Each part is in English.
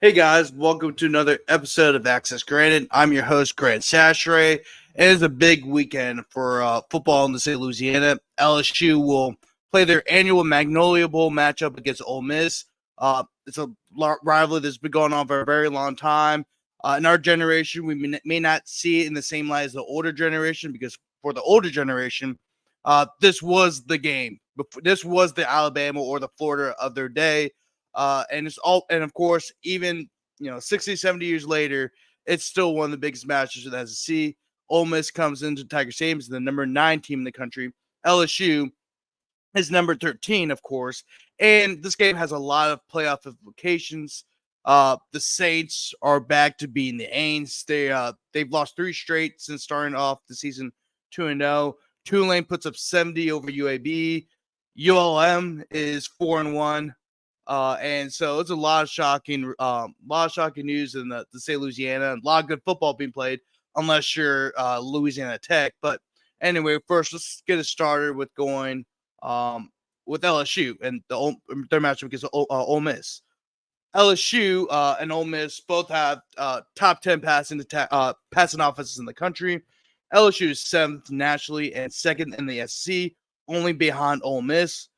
Hey guys, welcome to another episode of Access Granted. I'm your host, Grant Chachere. It is a big weekend for football in the state of Louisiana. LSU will play their annual Magnolia Bowl matchup against Ole Miss. It's a rivalry that's been going on for a very long time. In our generation, we may not see it in the same light as the older generation because for the older generation, this was the game. This was the Alabama or the Florida of their day. And of course, even 60, 70 years later, it's still one of the biggest matches in the SEC. Ole Miss comes into Tiger Stadium as the number 9 team in the country. LSU is number 13, of course. And this game has a lot of playoff implications. The Saints are back to being the Ains. They've lost 3 straight since starting off the season 2-0. Tulane puts up 70 over UAB. ULM is 4-1. And so it's a lot of shocking news in the state of Louisiana. A lot of good football being played, unless you're Louisiana Tech. But anyway, first let's get it started with going with LSU and their matchup against Ole Miss. LSU and Ole Miss both have top 10 passing offenses in the country. LSU is 7th nationally and 2nd in the SEC, only behind Ole Miss.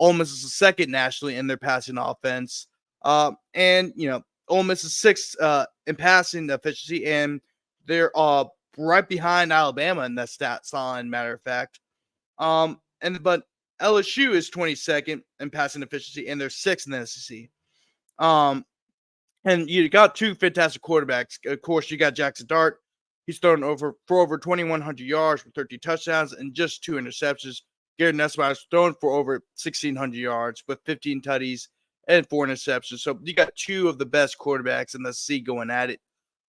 Ole Miss is second nationally in their passing offense. Ole Miss is 6th in passing efficiency, and they're right behind Alabama in that stat line, matter of fact. But LSU is 22nd in passing efficiency, and they're 6th in the SEC. And you got 2 fantastic quarterbacks. Of course, you got Jackson Dart. He's thrown for over 2,100 yards with 30 touchdowns and just 2 interceptions. Garrett Nussmeyer's thrown for over 1,600 yards with 15 tutties and 4 interceptions. So you got 2 of the best quarterbacks in the SEC going at it.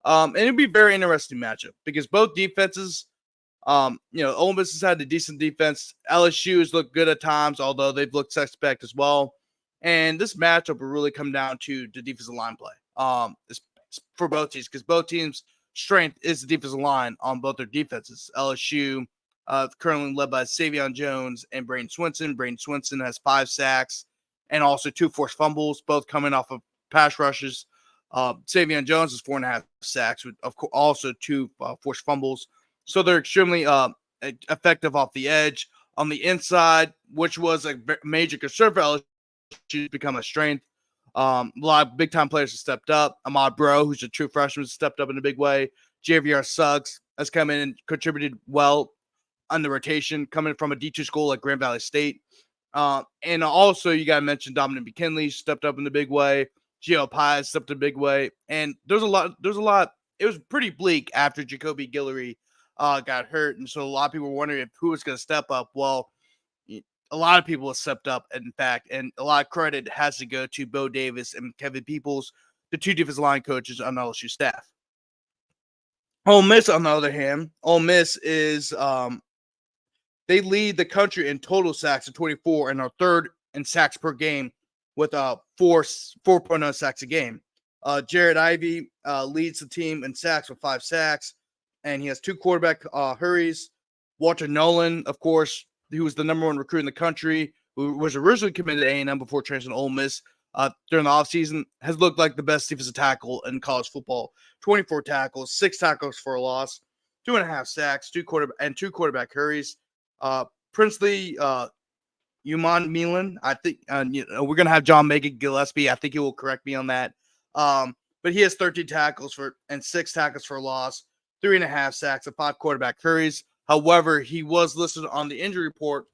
And it'd be a very interesting matchup because both defenses, Ole Miss has had a decent defense. LSU has looked good at times, although they've looked suspect as well. And this matchup will really come down to the defensive line play for both teams because both teams' strength is the defensive line on both their defenses. LSU currently led by Savion Jones and Braden Swinson. Braden Swinson has 5 sacks and also 2 forced fumbles, both coming off of pass rushes. Savion Jones has 4.5 sacks with also 2 forced fumbles. So they're extremely effective off the edge. On the inside, which was a major concern for LSU, become a strength. A lot of big-time players have stepped up. Ahmad Bro, who's a true freshman, has stepped up in a big way. JVR Suggs has come in and contributed well on the rotation, coming from a D2 school like Grand Valley State. And also, you got to mention Dominic McKinley stepped up in a big way. Gio Pye stepped in a big way. And there's a lot. It was pretty bleak after Jacoby Guillory got hurt. And so a lot of people were wondering who was going to step up. Well, a lot of people have stepped up, in fact, and a lot of credit has to go to Bo Davis and Kevin Peoples, the 2 defensive line coaches on LSU staff. Ole Miss, on the other hand, Ole Miss is they lead the country in total sacks at 24 and are 3rd in sacks per game with 4.0 sacks a game. Jared Ivey leads the team in sacks with 5 sacks, and he has 2 quarterback hurries. Walter Nolan, of course, who was the number 1 recruit in the country, who was originally committed to A&M before transferring to Ole Miss during the offseason, has looked like the best defensive tackle in college football. 24 tackles, 6 tackles for a loss, 2.5 sacks, 2 quarterback hurries. Princely Uman Milan, I think we're gonna have John Megan Gillespie. I think he will correct me on that. But he has 13 tackles and 6 tackles for a loss, 3.5 sacks, and 5 quarterback hurries. However, he was listed on the injury report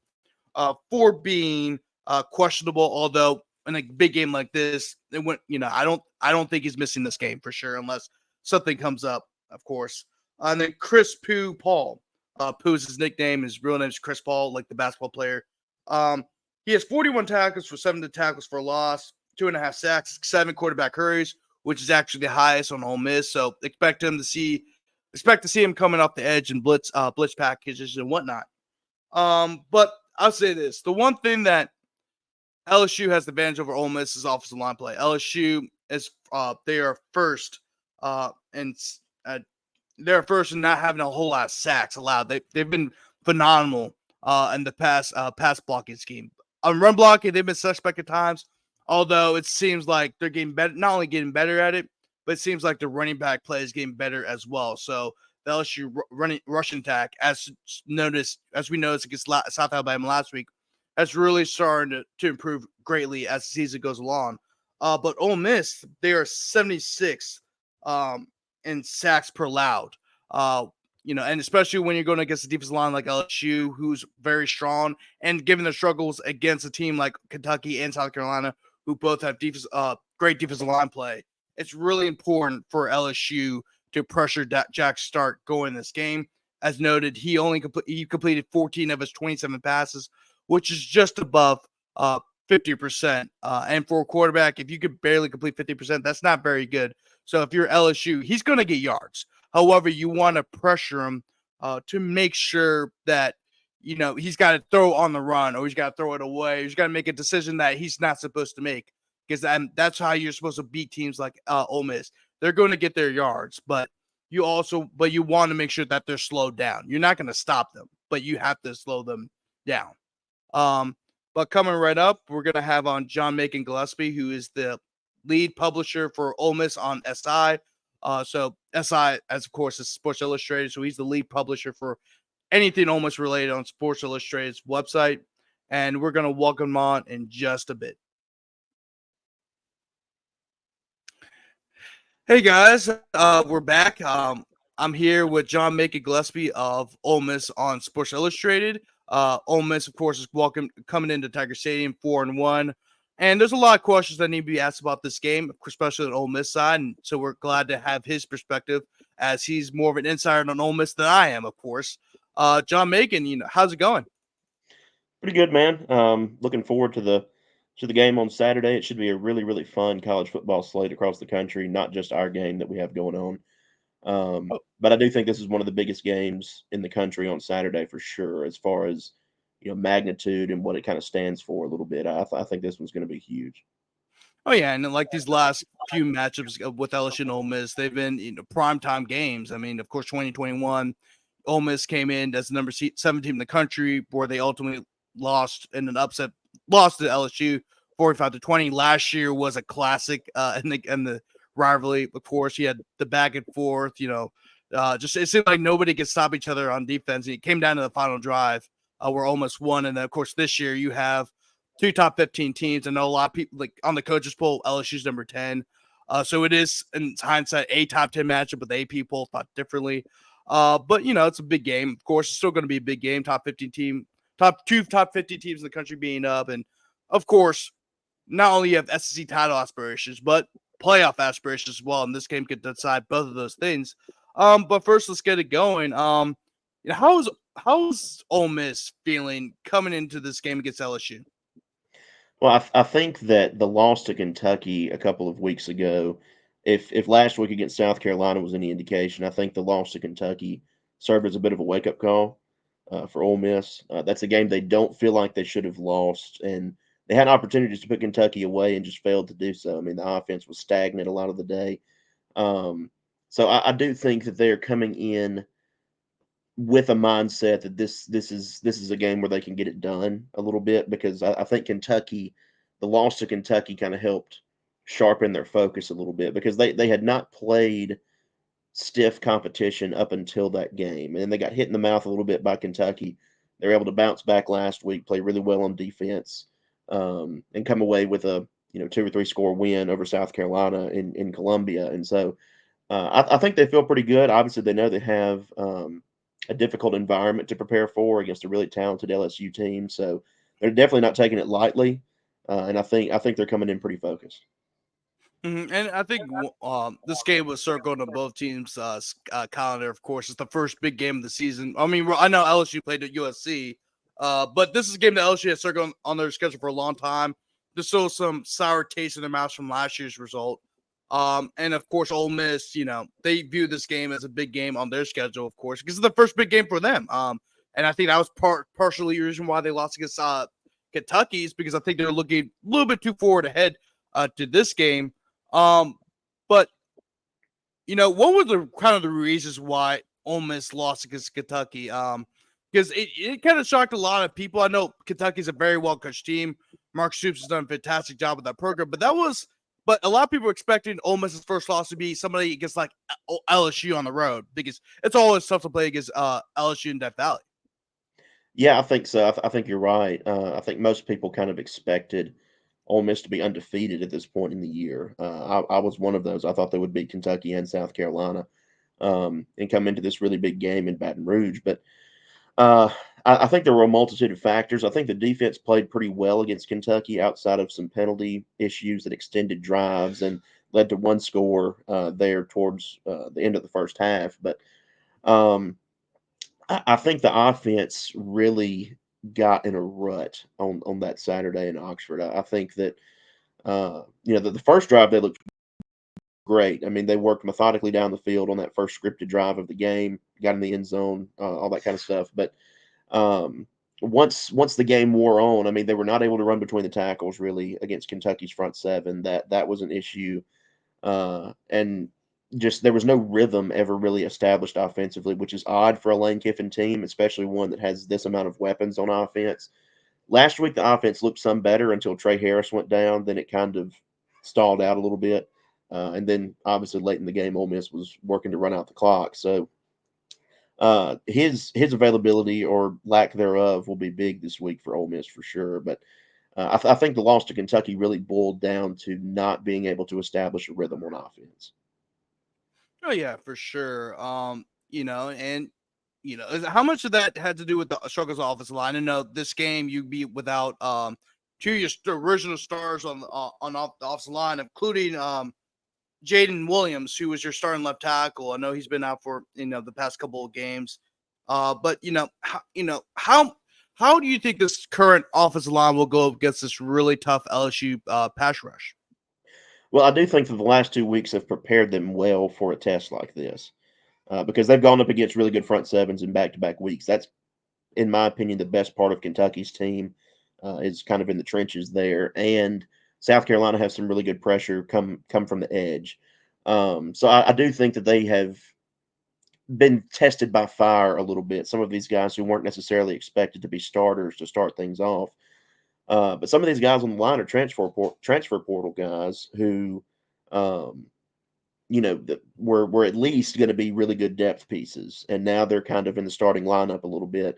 for being questionable. Although in a big game like this, it went. I don't think he's missing this game for sure, unless something comes up, of course. And then Chris Pooh Paul. Pooh is his nickname. His real name is Chris Paul, like the basketball player. He has 41 tackles for 7 tackles for a loss, 2.5 sacks, 7 quarterback hurries, which is actually the highest on Ole Miss. So expect to see him coming off the edge and blitz packages and whatnot. But I'll say this: the one thing that LSU has the advantage over Ole Miss is offensive line play. LSU is they are first and they're first in not having a whole lot of sacks allowed. They've been phenomenal in the pass blocking scheme. On run blocking, they've been suspect at times. Although it seems like they're getting better, not only getting better at it, but it seems like the running back play is getting better as well. So the LSU rushing attack, as we noticed against South Alabama last week, has really started to improve greatly as the season goes along. But Ole Miss, they are 76 in sacks per loud. Uh, and especially when you're going against a defensive line like LSU, who's very strong, and given the struggles against a team like Kentucky and South Carolina, who both have great defensive line play, it's really important for LSU to pressure Jack Stark going this game. As noted, he completed 14 of his 27 passes, which is just above 50%. And for a quarterback, if you could barely complete 50%, that's not very good. So if you're LSU, he's going to get yards. However, you want to pressure him to make sure that he's got to throw on the run, or he's got to throw it away. He's got to make a decision that he's not supposed to make, because that's how you're supposed to beat teams like Ole Miss. They're going to get their yards, but you want to make sure that they're slowed down. You're not going to stop them, but you have to slow them down. But coming right up, we're going to have on John Macon Gillespie, who is the lead publisher for Ole Miss on SI. So SI, as of course, is Sports Illustrated. So he's the lead publisher for anything Ole Miss related on Sports Illustrated's website. And we're going to welcome him on in just a bit. Hey guys, we're back. I'm here with John Macon Gillespie of Ole Miss on Sports Illustrated. Ole Miss, of course, is coming into Tiger Stadium 4-1, and there's a lot of questions that need to be asked about this game, especially on Ole Miss side. And so we're glad to have his perspective, as he's more of an insider on Ole Miss than I am, of course. John Macon, how's it going? Pretty good, man. Looking forward to the game on Saturday. It should be a really, really fun college football slate across the country, not just our game that we have going on. But I do think this is one of the biggest games in the country on Saturday for sure, as far as magnitude and what it kind of stands for a little bit. I think this one's going to be huge. Oh yeah, and like these last few matchups with LSU and Ole Miss, they've been primetime games. I mean, of course, 2021, Ole Miss came in as the number 7 team in the country, where they ultimately lost in an upset, lost to LSU 45-20. Last year was a classic in the rivalry. Of course, you had the back and forth. Just it seemed like nobody could stop each other on defense. And it came down to the final drive where Ole Miss won. And then, of course, this year you have 2 top 15 teams. I know a lot of people, like on the coaches poll, LSU's number 10. So it is, in hindsight, a top 10 matchup, but the AP poll thought differently. But it's a big game. Of course, it's still going to be a big game. Top 15 teams in the country being up, and of course, not only you have SEC title aspirations, but playoff aspirations as well. And this game could decide both of those things. But first, let's get it going. How's Ole Miss feeling coming into this game against LSU? Well, I think that the loss to Kentucky a couple of weeks ago, if last week against South Carolina was any indication, I think the loss to Kentucky served as a bit of a wake up call for Ole Miss. That's a game they don't feel like they should have lost, and they had opportunities to put Kentucky away and just failed to do so. I mean, the offense was stagnant a lot of the day. Um, so I do think that they are coming in with a mindset that this is a game where they can get it done a little bit, because I think Kentucky, the loss to Kentucky, kind of helped sharpen their focus a little bit, because they had not played stiff competition up until that game, and they got hit in the mouth a little bit by Kentucky. They were able to bounce back last week, play really well on defense, and come away with a 2 or 3 score win over South Carolina in Columbia. And so I think they feel pretty good. Obviously, they know they have a difficult environment to prepare for against a really talented LSU team. So they're definitely not taking it lightly, and I think they're coming in pretty focused. And I think this game was circled on both teams' calendar. Of course, it's the first big game of the season. I mean, I know LSU played at USC, but this is a game that LSU has circled on their schedule for a long time. There's still some sour taste in their mouths from last year's result. And of course, Ole Miss, they view this game as a big game on their schedule, of course, because it's the first big game for them. And I think that was partially the reason why they lost against Kentucky's, because I think they're looking a little bit too forward ahead to this game. But what were the kind of the reasons why Ole Miss lost against Kentucky? Because it kind of shocked a lot of people. I know Kentucky's a very well coached team. Mark Stoops has done a fantastic job with that program. But a lot of people are expecting Ole Miss's first loss to be somebody against like LSU on the road because it's always tough to play against LSU in Death Valley. Yeah, I think so. I think you're right. I think most people kind of expected Ole Miss to be undefeated at this point in the year. I was one of those. I thought they would beat Kentucky and South Carolina and come into this really big game in Baton Rouge. But uh, I think there were a multitude of factors. I think the defense played pretty well against Kentucky outside of some penalty issues that extended drives and led to one score there towards the end of the first half. But um, I think the offense really got in a rut on that Saturday in Oxford. I think that the first drive they looked great. I mean, they worked methodically down the field on that first scripted drive of the game, got in the end zone, all that kind of stuff. But um, once the game wore on, I mean, they were not able to run between the tackles really against Kentucky's front seven. That was an issue, and just there was no rhythm ever really established offensively, which is odd for a Lane Kiffin team, especially one that has this amount of weapons on offense. Last week, the offense looked some better until Trey Harris went down. Then it kind of stalled out a little bit. And then obviously late in the game, Ole Miss was working to run out the clock. So his availability or lack thereof will be big this week for Ole Miss for sure. But I think the loss to Kentucky really boiled down to not being able to establish a rhythm on offense. Oh yeah, for sure. And how much of that had to do with the struggles of offensive line? I know this game you be without two of your original stars on the offensive line, including Jaden Williams, who was your starting left tackle. I know he's been out for the past couple of games. But how do you think this current offensive line will go against this really tough LSU pass rush? Well, I do think that the last 2 weeks have prepared them well for a test like this because they've gone up against really good front sevens in back to back weeks. That's, in my opinion, the best part of Kentucky's team is kind of in the trenches there. And South Carolina has some really good pressure come from the edge. So I do think that they have been tested by fire a little bit. Some of these guys who weren't necessarily expected to be starters to start things off. But some of these guys on the line are transfer portal guys who, um, that were at least going to be really good depth pieces, and now they're kind of in the starting lineup a little bit.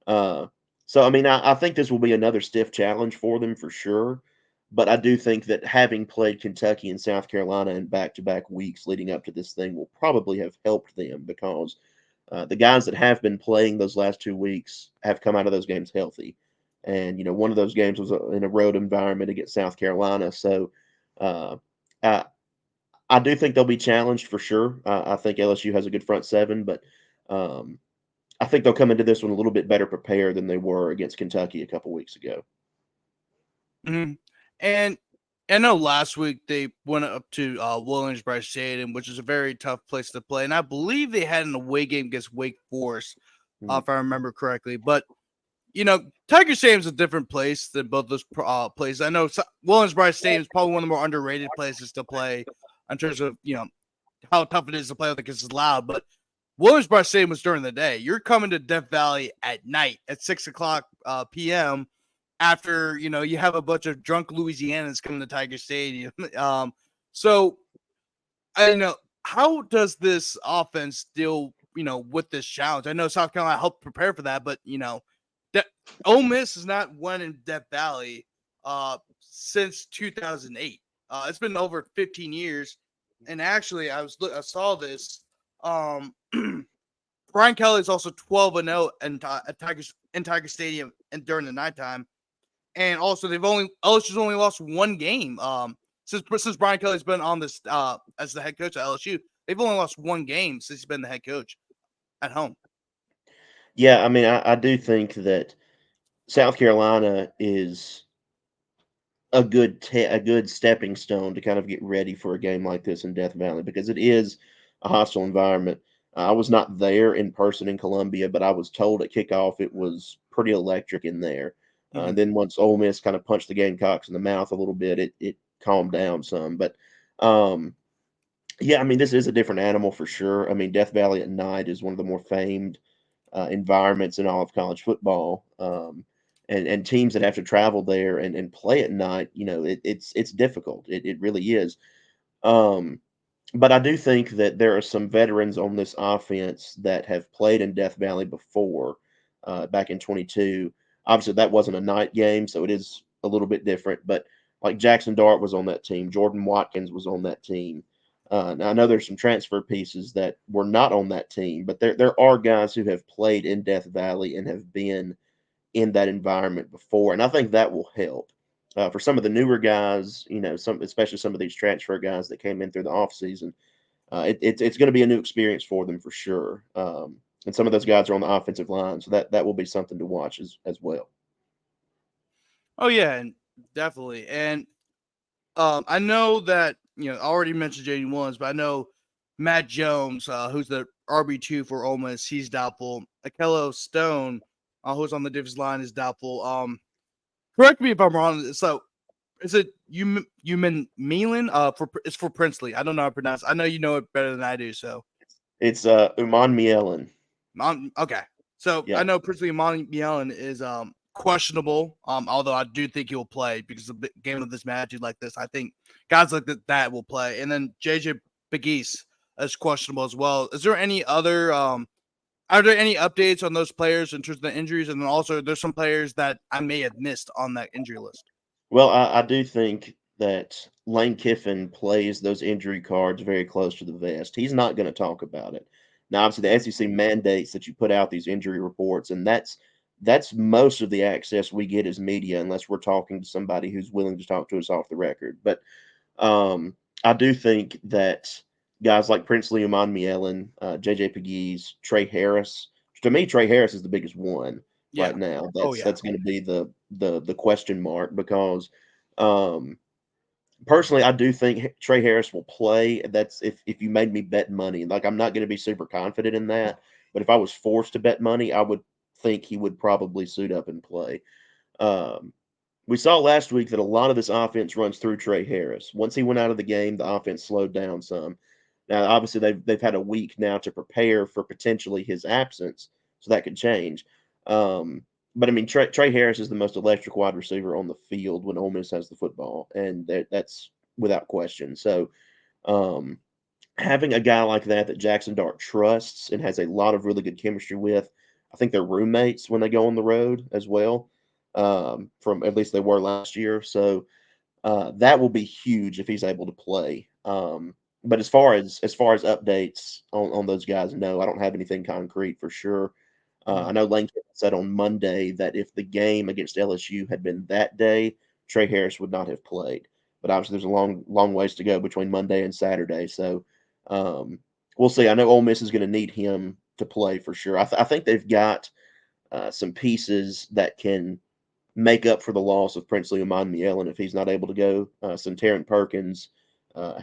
Uh, so I mean, I think this will be another stiff challenge for them for sure. But I do think that having played Kentucky and South Carolina in back-to-back weeks leading up to this thing will probably have helped them because the guys that have been playing those last 2 weeks have come out of those games healthy. And, one of those games was in a road environment against South Carolina. So uh, I, I do think they'll be challenged for sure. I think LSU has a good front seven, but um, I think they'll come into this one a little bit better prepared than they were against Kentucky a couple weeks ago. Mhm. And I know last week they went up to Williams-Brice Stadium, which is a very tough place to play, and I believe they had an away game against Wake Forest, Mhm. if I remember correctly. But Tiger Stadium is a different place than both those places. I know Williams-Brice Stadium is probably one of the more underrated places to play in terms of how tough it is to play with it because it's loud. But Williams-Brice Stadium was during the day. You're coming to Death Valley at night at 6 o'clock p.m. after you have a bunch of drunk Louisianans coming to Tiger Stadium. So I know, how does this offense deal with this challenge? I know South Carolina helped prepare for that, but that Ole Miss has not won in Death Valley since 2008. It's been over 15 years, and actually, I saw this. Um, Brian Kelly is also 12-0 in Tiger Stadium and during the nighttime. And also, LSU's only lost one game. Since Brian Kelly's been on this as the head coach at LSU, they've only lost one game since he's been the head coach at home. Yeah, I mean, I do think that South Carolina is a good stepping stone to kind of get ready for a game like this in Death Valley because it is a hostile environment. I was not there in person in Columbia, but I was told at kickoff it was pretty electric in there. Mm-hmm. And then once Ole Miss kind of punched the Gamecocks in the mouth a little bit, it calmed down some. But um, yeah, I mean, this is a different animal for sure. I mean, Death Valley at night is one of the more famed environments in all of college football. and teams that have to travel there and play at night, it's difficult. It really is. Um, but I do think that there are some veterans on this offense that have played in Death Valley before, back in 22. Obviously, that wasn't a night game, so it is a little bit different. But like Jackson Dart was on that team, Jordan Watkins was on that team. Now I know there's some transfer pieces that were not on that team, but there are guys who have played in Death Valley and have been in that environment before, and I think that will help. For some of the newer guys, especially some of these transfer guys that came in through the offseason, it's going to be a new experience for them for sure. And some of those guys are on the offensive line, so that will be something to watch as well. Oh yeah, and definitely. And I know that I already mentioned Jaden Williams, but I know Matt Jones, who's the RB2 for Ole Miss, he's doubtful. Akello Stone, who's on the defensive line, is doubtful. Correct me if I'm wrong. So is it Human Milan? It's for Princely. I don't know how to pronounce. I know you know it better than I do. So It's Uman Mielen. Okay. So I Yeah. know Princely Milan is questionable. Although I do think he'll play because the game of this magnitude like this, I think guys like that will play. And then JJ Begis is questionable as well. Is there any other are there any updates on those players in terms of the injuries? And then also there's some players that I may have missed on that injury list. Well, I do think that Lane Kiffin plays those injury cards very close to the vest. He's not going to talk about it. Now, obviously, the SEC mandates that you put out these injury reports, and that's most of the access we get as media, unless we're talking to somebody who's willing to talk to us off the record. But I do think that guys like Princely Uman Mielen, JJ Pegues, Trey Harris. To me, Trey Harris is the biggest one Yeah. right now. Oh That's yeah. that's going to be the question mark because um, personally, I do think Trey Harris will play. That's if you made me bet money. Like I'm not going to be super confident in that, but if I was forced to bet money, I would think he would probably suit up and play. Um, we saw last week that a lot of this offense runs through Trey Harris. Once he went out of the game, the offense slowed down some. Now, obviously, they've had a week now to prepare for potentially his absence, so that could change. Um, but I mean, Trey Harris is the most electric wide receiver on the field when Ole Miss has the football, and that's without question. So, um, having a guy like that Jackson Dart trusts and has a lot of really good chemistry with, I think they're roommates when they go on the road as well. From at least they were last year, so that will be huge if he's able to play. But as far as updates on those guys, no, I don't have anything concrete for sure. I Mhm. know Lane Kiffin said on Monday that if the game against LSU had been that day, Trey Harris would not have played. But obviously, there's a long ways to go between Monday and Saturday, so um, we'll see. I know Ole Miss is going to need him to play for sure. I think they've got some pieces that can make up for the loss of Princely Amon Mielen if he's not able to go. Centarian Perkins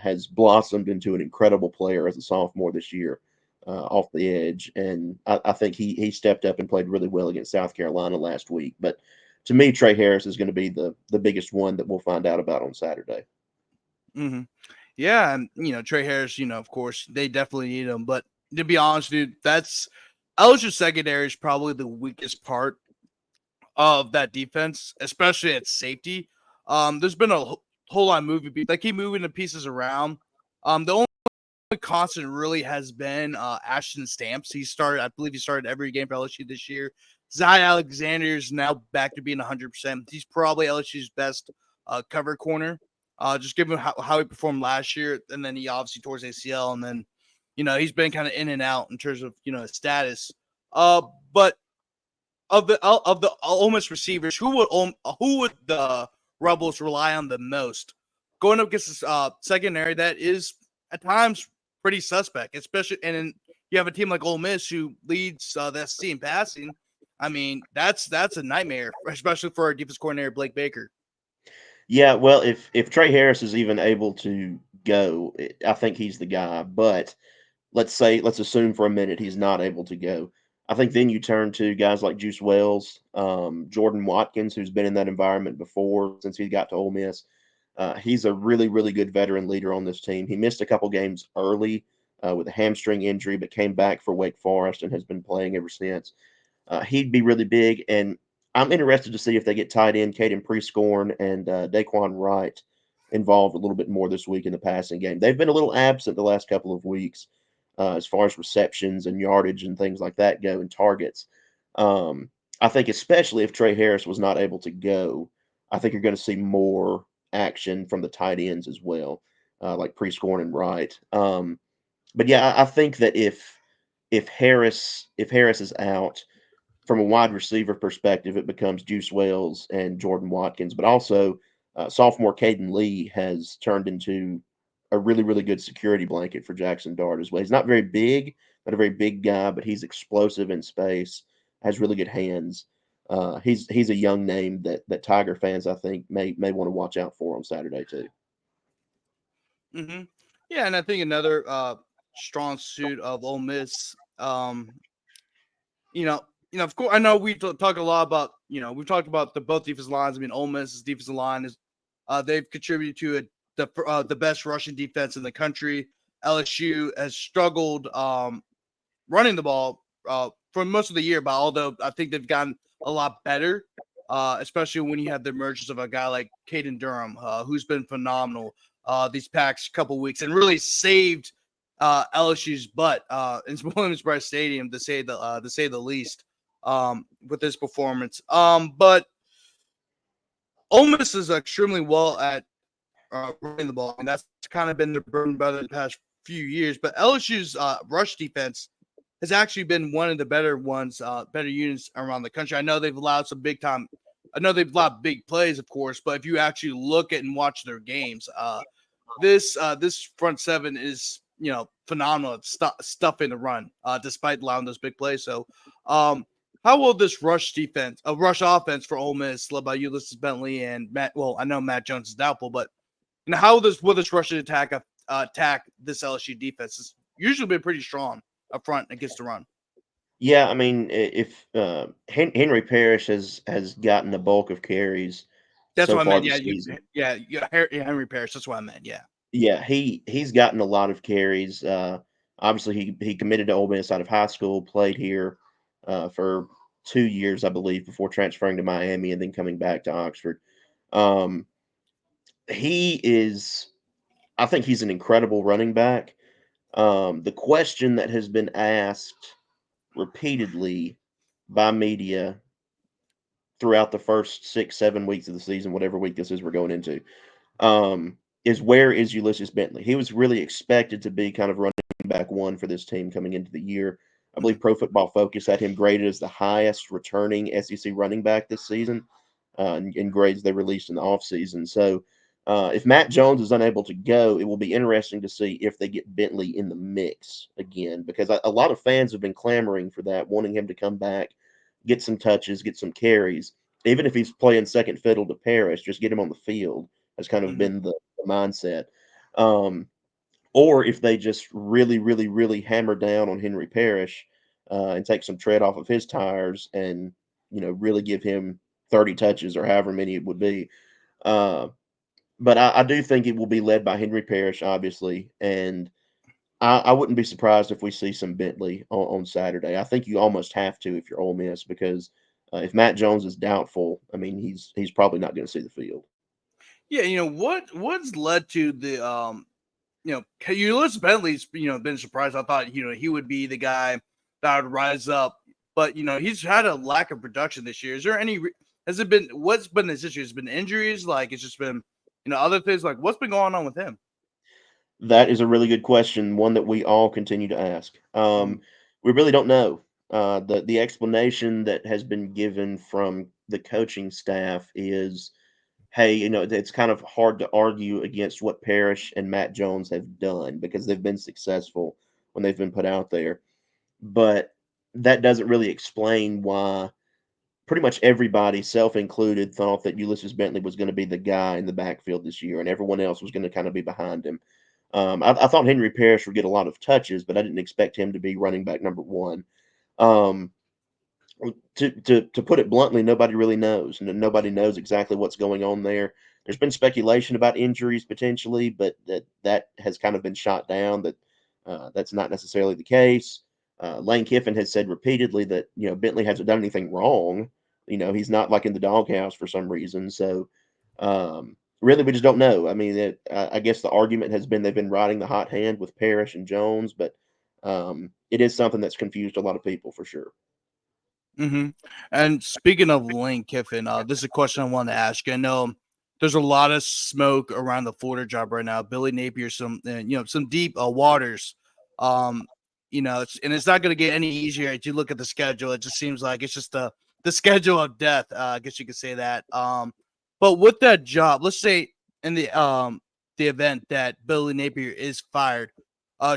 has blossomed into an incredible player as a sophomore this year off the edge, and I think he stepped up and played really well against South Carolina last week. But to me, Trey Harris is going to be the biggest one that we'll find out about on Saturday. Mhm. Yeah, and Trey Harris, of course, they definitely need him. But to be honest, dude, that's LSU secondary is probably the weakest part of that defense, especially at safety. There's been a whole lot of moving. They keep moving the pieces around. The only constant really has been Ashton Stamps. I believe he started every game for LSU this year. Zai Alexander is now back to being 100%. He's probably LSU's best cover corner. Just given how he performed last year, and then he obviously tore his ACL, and then he's been kind of in and out in terms of his status. But of the Ole Miss receivers, who would the Rebels rely on the most going up against this secondary that is at times pretty suspect, especially and then you have a team like Ole Miss who leads the SC in passing. I mean, that's a nightmare, especially for our defense coordinator Blake Baker. Yeah, well, if Trey Harris is even able to go, I think he's the guy. But let's assume for a minute he's not able to go. I think then you turn to guys like Juice Wells, Jordan Watkins, who's been in that environment before since he got to Ole Miss. He's a really, really good veteran leader on this team. He missed a couple games early with a hamstring injury, but came back for Wake Forest and has been playing ever since. He'd be really big. And I'm interested to see if they get tied in Caden Prescorn and Daquan Wright involved a little bit more this week in the passing game. They've been a little absent the last couple of weeks as far as receptions and yardage and things like that go and targets. Um, I think especially if Trey Harris was not able to go, I think you're going to see more action from the tight ends as well, like Prescorn and Wright. But yeah, I think that if Harris is out, from a wide receiver perspective, it becomes Juice Wells and Jordan Watkins, but also sophomore Caden Lee has turned into a really, really good security blanket for Jackson Dart as well. He's not very big, not a very big guy, but he's explosive in space, has really good hands. He's a young name that Tiger fans I think may want to watch out for on Saturday too. Hmm. Yeah, and I think another strong suit of Ole Miss. You know, of course, I know we talk a lot about. We've talked about the both defensive lines. I mean, Ole Miss's defensive line is they've contributed to the best rushing defense in the country. LSU has struggled running the ball for most of the year, but although I think they've gotten a lot better, especially when you have the emergence of a guy like Caden Durham, who's been phenomenal these past couple weeks and really saved LSU's butt in Williams-Brice Stadium to say the least with this performance. But Ole Miss is extremely well at running the ball, and that's kind of been their bread and butter the past few years. But LSU's rush defense has actually been one of the better ones, better units around the country. I know they've allowed some big time. I know they've allowed big plays, of course, but if you actually look at and watch their games, this front seven is phenomenal at stuffing the run, despite allowing those big plays. So, how will this rush offense for Ole Miss, led by Ulysses Bentley and Matt? Well, I know Matt Jones is doubtful, but how will this rushing attack this LSU defense? It's usually been pretty strong up front against the run. Yeah, I mean, if Henry Parrish has gotten the bulk of carries That's so what I far meant. this season. Henry Parrish. That's what I meant. Yeah. Yeah, he's gotten a lot of carries. Obviously, he committed to Ole Miss out of high school, played here for 2 years, I believe, before transferring to Miami and then coming back to Oxford. Um, he is, I think he's an incredible running back. The question that has been asked repeatedly by media throughout the first 6, 7 weeks of the season, whatever week this is we're going into, is where is Ulysses Bentley? He was really expected to be kind of running back one for this team coming into the year. I believe Mhm. Pro Football Focus had him graded as the highest returning SEC running back this season in grades they released in the offseason. So if Matt Jones is unable to go, it will be interesting to see if they get Bentley in the mix again, because a lot of fans have been clamoring for that, wanting him to come back, get some touches, get some carries. Even if he's playing second fiddle to Paris, just get him on the field has kind of Mhm. been the mindset. Um, or if they just really, really, really hammer down on Henry Parrish and take some tread off of his tires and, really give him 30 touches or however many it would be. Uh, but I do think it will be led by Henry Parrish, obviously. And I wouldn't be surprised if we see some Bentley on Saturday. I think you almost have to if you're Ole Miss because if Matt Jones is doubtful, I mean, he's probably not going to see the field. Yeah. What's led to the Ulysses Bentley's been surprised. I thought he would be the guy that would rise up, but he's had a lack of production this year. Is there any? Has it been? What's been his issue? Has it been injuries? Like it's just been other things. Like what's been going on with him? That is a really good question, one that we all continue to ask. Mhm. We really don't know. The explanation that has been given from the coaching staff is, hey, it's kind of hard to argue against what Parrish and Matt Jones have done because they've been successful when they've been put out there. But that doesn't really explain why pretty much everybody, self included, thought that Ulysses Bentley was going to be the guy in the backfield this year, and everyone else was going to kind of be behind him. I thought Henry Parrish would get a lot of touches, but I didn't expect him to be running back number one. Um, to put it bluntly, nobody really knows. Nobody knows exactly what's going on there. There's been speculation about injuries potentially, but that has kind of been shot down. That's not necessarily the case. Lane Kiffin has said repeatedly that Bentley hasn't done anything wrong. He's not like in the doghouse for some reason. So really, we just don't know. I mean, I guess the argument has been they've been riding the hot hand with Parrish and Jones, but it is something that's confused a lot of people for sure. Mm-hmm. And speaking of Lane Kiffin, this is a question I want to ask you. I know there's a lot of smoke around the Florida job right now. Billy Napier, some deep waters. Um, it's not going to get any easier as you look at the schedule. It just seems like it's just the schedule of death. I guess you could say that. But with that job, let's say in the event that Billy Napier is fired,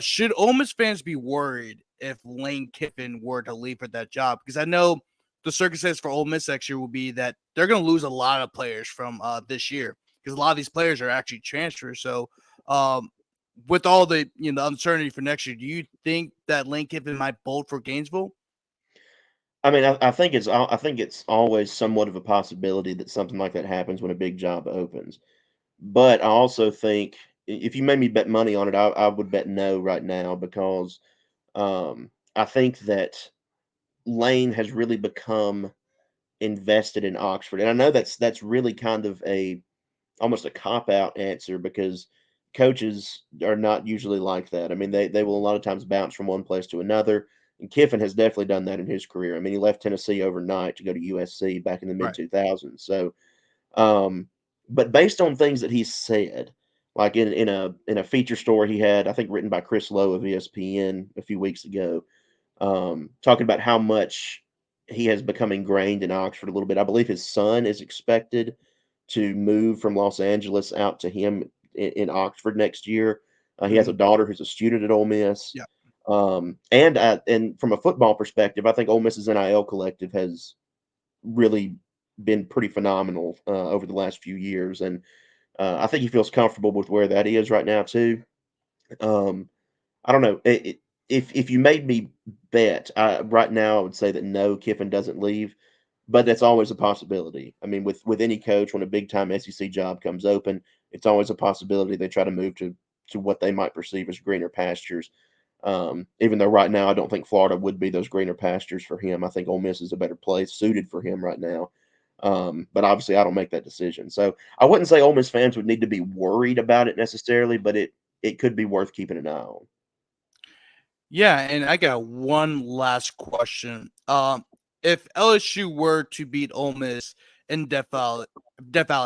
should Ole Miss fans be worried if Lane Kiffin were to leave for that job? Because I know the circumstance for Ole Miss next year will be that they're going to lose a lot of players from this year because a lot of these players are actually transfers. So, with all the uncertainty for next year, do you think that Lane Kiffin might bolt for Gainesville? I mean, I think it's always somewhat of a possibility that something like that happens when a big job opens. But I also think if you made me bet money on it, I would bet no right now because I think that Lane has really become invested in Oxford, and I know that's really kind of a almost a cop out answer because coaches are not usually like that. I mean, they will a lot of times bounce from one place to another. And Kiffin has definitely done that in his career. I mean, he left Tennessee overnight to go to USC back in the mid Right. 2000s. So, um, but based on things that he said, like in a feature story he had, I think written by Chris Lowe of ESPN a few weeks ago, talking about how much he has become ingrained in Oxford a little bit. I believe his son is expected to move from Los Angeles out to him in Oxford next year. He has a Mm-hmm. daughter who's a student at Ole Miss. Yeah. And from a football perspective, I think Ole Miss's NIL collective has really been pretty phenomenal over the last few years, and I think he feels comfortable with where that is right now too. Um, I don't know. If you made me bet right now, I would say that no, Kiffin doesn't leave, but that's always a possibility. I mean, with any coach, when a big time SEC job comes open, it's always a possibility they try to move to what they might perceive as greener pastures. Even though right now I don't think Florida would be those greener pastures for him. I think Ole Miss is a better place suited for him right now. But obviously, I don't make that decision. So I wouldn't say Ole Miss fans would need to be worried about it necessarily, but it could be worth keeping an eye on. Yeah, and I got one last question. If LSU were to beat Ole Miss in Death Valley,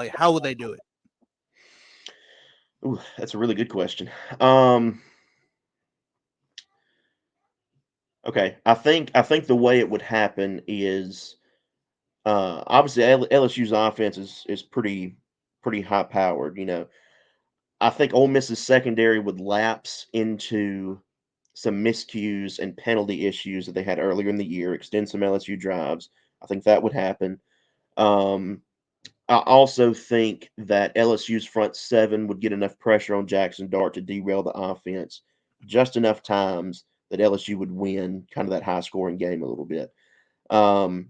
how would they do it? Ooh, that's a really good question. Um, okay, I think the way it would happen is obviously LSU's offense is pretty high powered. I think Ole Miss's secondary would lapse into some miscues and penalty issues that they had earlier in the year, extend some LSU drives. I think that would happen. Um, I also think that LSU's front seven would get enough pressure on Jackson Dart to derail the offense just enough times that LSU would win kind of that high scoring game a little bit. Um,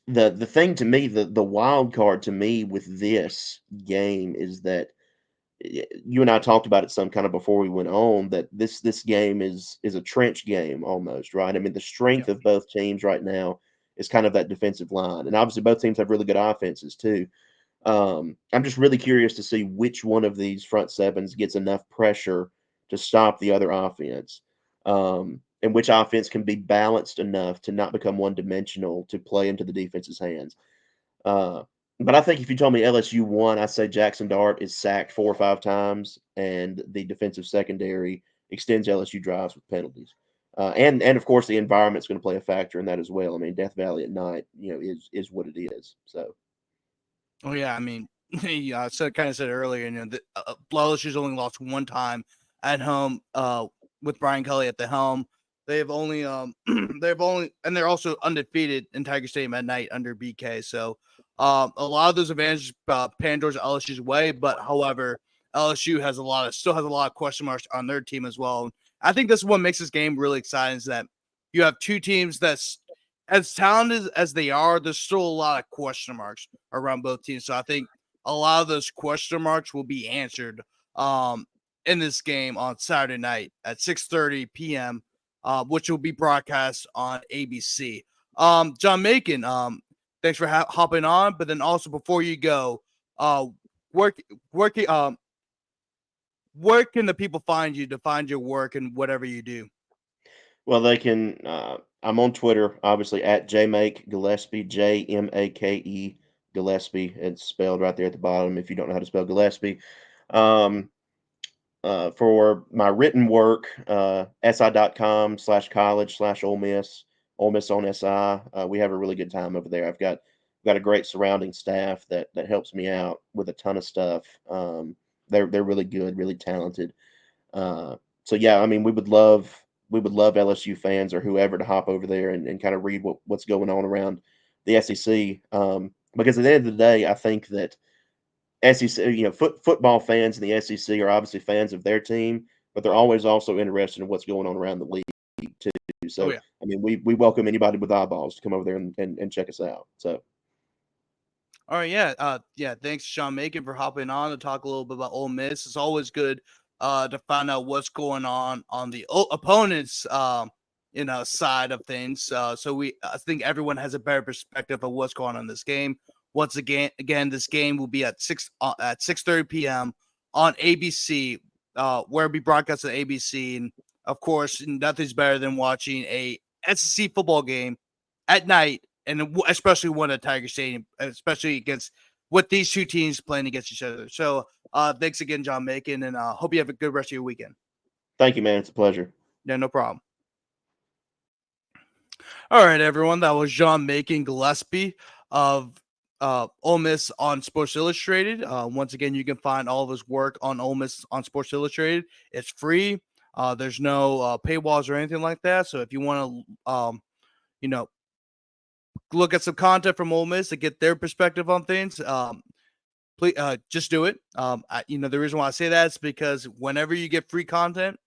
the thing to me, the wild card to me with this game is that you and I talked about it some kind of before we went on that this game is a trench game almost, right? I mean, the Yeah. strength of both teams right now is kind of that defensive line, and obviously both teams have really good offenses too. I'm just really curious to see which one of these front sevens gets enough pressure to stop the other offense, and which offense can be balanced enough to not become one dimensional to play into the defense's hands. Uh, but I think if you told me LSU won, I say Jackson Dart is sacked 4 or 5 times, and the defensive secondary extends LSU drives with penalties. And of course the environment's going to play a factor in that as well. I mean, Death Valley at night, is what it is. So Oh yeah, I mean, yeah, I said earlier, the LSU's only lost one time at home. With Brian Kelly at the helm, they've only and they're also undefeated in Tiger Stadium at night under BK. So, a lot of those advantages pan towards LSU's way, but however, LSU still has a lot of question marks on their team as well. I think this is what makes this game really exciting is that you have two teams that's as talented as they are. There's still a lot of question marks around both teams. So I think a lot of those question marks will be answered um, in this game on Saturday night at 6:30 p.m., which will be broadcast on ABC. John Macon, thanks for hopping on. But then also before you go, where can the people find you to find your work and whatever you do? Well, they can. I'm on Twitter, obviously at JMake Gillespie, JMAKE Gillespie. It's spelled right there at the bottom. If you don't know how to spell Gillespie, um, for my written work, si.com/college/Ole Miss, Ole Miss on SI. We have a really good time over there. I've got a great surrounding staff that helps me out with a ton of stuff. They're really good, really talented. So yeah, I mean, we would love LSU fans or whoever to hop over there and kind of read what's going on around the SEC. Because at the end of the day, I think that SEC, football fans in the SEC are obviously fans of their team, but they're always also interested in what's going on around the league too. Oh So yeah. I mean, we welcome anybody with eyeballs to come over there and check us out. So All right, yeah, yeah. Thanks, Sean Macon, for hopping on to talk a little bit about Ole Miss. It's always good to find out what's going on the opponent's side of things. I think everyone has a better perspective of what's going on in this game. Once again, this game will be at 6:30 p.m. on ABC, where it'll be broadcast on ABC, and of course, nothing's better than watching a SEC football game at night, and especially one at Tiger Stadium, especially against with these two teams playing against each other. So, thanks again, John Macon, and hope you have a good rest of your weekend. thank you, man. It's a pleasure. Yeah, no problem. All right, everyone. That was John Macon Gillespie of Ole Miss on Sports Illustrated. Once again, you can find all of his work on Ole Miss on Sports Illustrated. It's free. There's no paywalls or anything like that. So if you want to, you know, look at some content from Ole Miss to get their perspective on things, please just do it. The reason why I say that is because whenever you get free content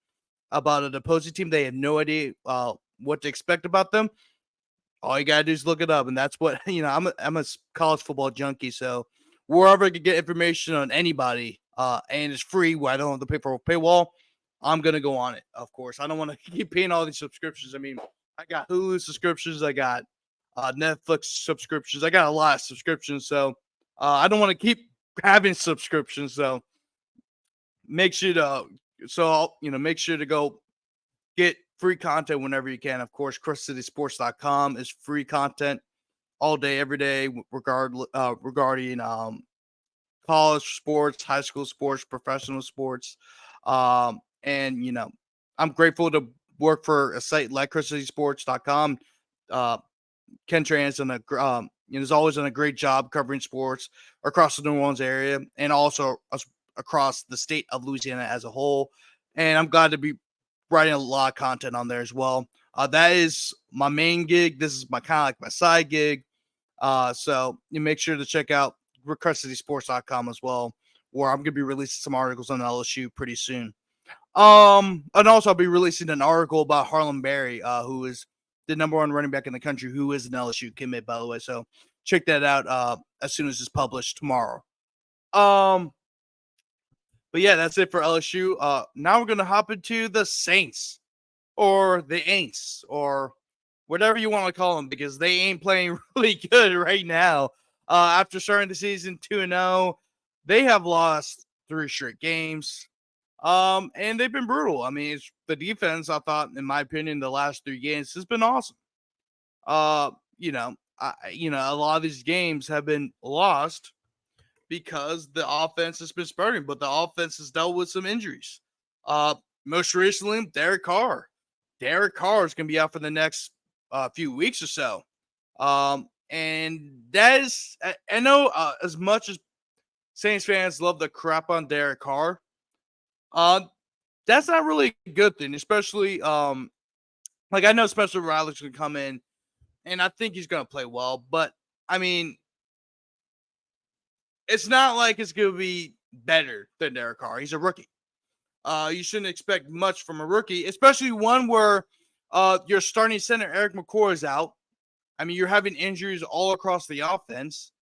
about an opposing team, they have no idea what to expect about them. All you gotta do is look it up, and that's what I'm a college football junkie, so wherever I can get information on anybody, and it's free, where I don't have to pay for a paywall, I'm gonna go on it. Of course, I don't want to keep paying all these subscriptions. I mean, I got Hulu subscriptions, I got Netflix subscriptions, I got a lot of subscriptions, so I don't want to keep having subscriptions. So make sure to, make sure to go get free content whenever you can. Of course, CrestCitySports.com is free content all day, every day, regarding college sports, high school sports, professional sports. And, I'm grateful to work for a site like CrestCitySports.com. Ken Tran's is always done a great job covering sports across the New Orleans area and also across the state of Louisiana as a whole. And I'm glad to be writing a lot of content on there as well. That is my main gig. This is my kind of like my side gig. So you make sure to check out CrestCitySports.com as well, where I'm going to be releasing some articles on LSU pretty soon. And also I'll be releasing an article about Harlem Berry, who is the number one running back in the country, who is an LSU commit, by the way. So check that out as soon as it's published tomorrow. But yeah, that's it for LSU. Now we're gonna hop into the Saints or the Aints or whatever you want to call them, because they ain't playing really good right now. After starting the season 2-0, they have lost 3 straight games. And they've been brutal. I mean, it's the defense, I thought, in my opinion, the last 3 games has been awesome. Uh, a lot of these games have been lost because the offense has been spurting, but the offense has dealt with some injuries. Uh, Most recently, Derek Carr. Derek Carr is going to be out for the next few weeks or so. And that is, I know as much as Saints fans love the crap on Derek Carr, that's not really a good thing, especially like I know Spencer Riley's going to come in, and I think he's going to play well, but I mean, it's not like it's going to be better than Derek Carr. He's a rookie. You shouldn't expect much from a rookie, especially one where your starting center, Eric McCoy, is out. I mean, you're having injuries all across the offense.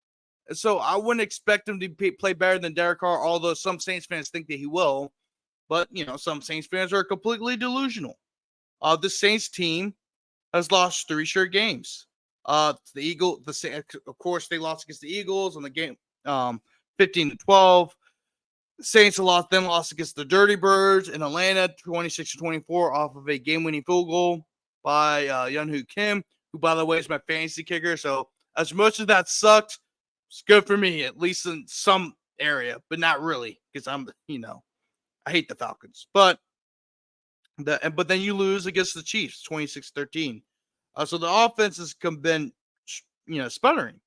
So I wouldn't expect him to play better than Derek Carr, although some Saints fans think that he will. But, some Saints fans are completely delusional. The Saints team has lost 3 straight games. Of course, they lost against the Eagles on the game, 15-12. The Saints lost against the Dirty Birds in Atlanta, 26-24, off of a game-winning field goal by Younghoe Kim, who, by the way, is my fantasy kicker. So as much as that sucked, it's good for me, at least in some area, but not really, because I hate the Falcons. But then you lose against the Chiefs, 26-13. So the offense has been, sputtering.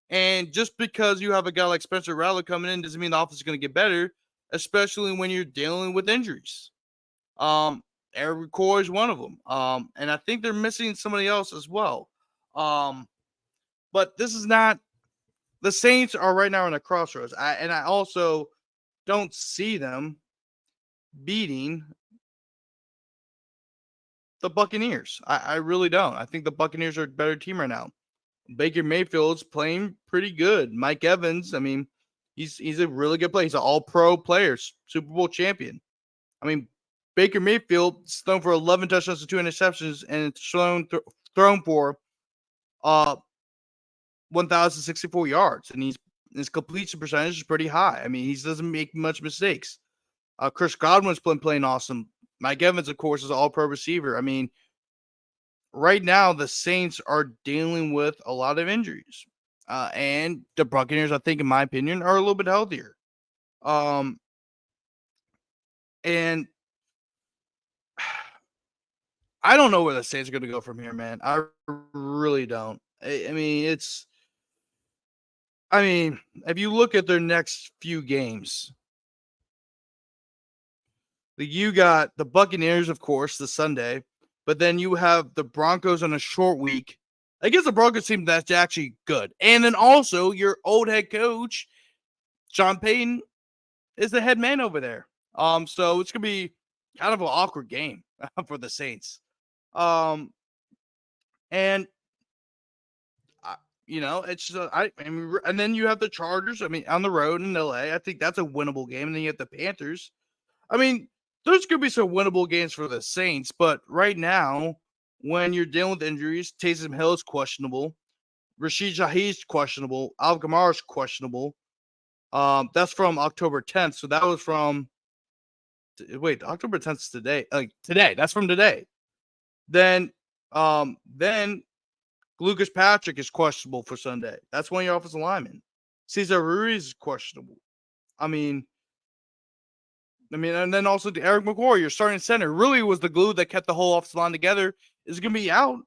And just because you have a guy like Spencer Rattler coming in doesn't mean the offense is going to get better, especially when you're dealing with injuries. Eric McCoy is one of them. And I think they're missing somebody else as well. But this is not – the Saints are right now in a crossroads. I also don't see them beating the Buccaneers. I really don't. I think the Buccaneers are a better team right now. Baker Mayfield's playing pretty good. Mike Evans, I mean, he's a really good player. He's an all-pro player, Super Bowl champion. I mean, Baker Mayfield's thrown for 11 touchdowns and 2 interceptions, and it's thrown for 1,064 yards, and his completion percentage is pretty high. I mean, he doesn't make much mistakes. Chris Godwin's playing awesome. Mike Evans, of course, is an all-pro receiver. I mean, right now, the Saints are dealing with a lot of injuries. And the Buccaneers, I think, in my opinion, are a little bit healthier. And I don't know where the Saints are going to go from here, man. I really don't. I mean, if you look at their next few games, you got the Buccaneers, of course, the Sunday. But then you have the Broncos on a short week. I guess the Broncos team that's actually good. And then also your old head coach, Sean Payton, is the head man over there. So it's going to be kind of an awkward game for the Saints. And it's and then you have the Chargers. I mean, on the road in LA, I think that's a winnable game. And then you have the Panthers. I mean, there's going to be some winnable games for the Saints, but right now, when you're dealing with injuries, Taysom Hill is questionable. Rashid Shaheed's questionable. Al Gamar's questionable. That's from October 10th. So that was from October 10th is today. Today. That's from today. Then Lucas Patrick is questionable for Sunday. That's one of your offensive linemen. Cesar Ruiz is questionable. I mean, and then also Eric McCoy, your starting center, really was the glue that kept the whole offensive line together, is going to be out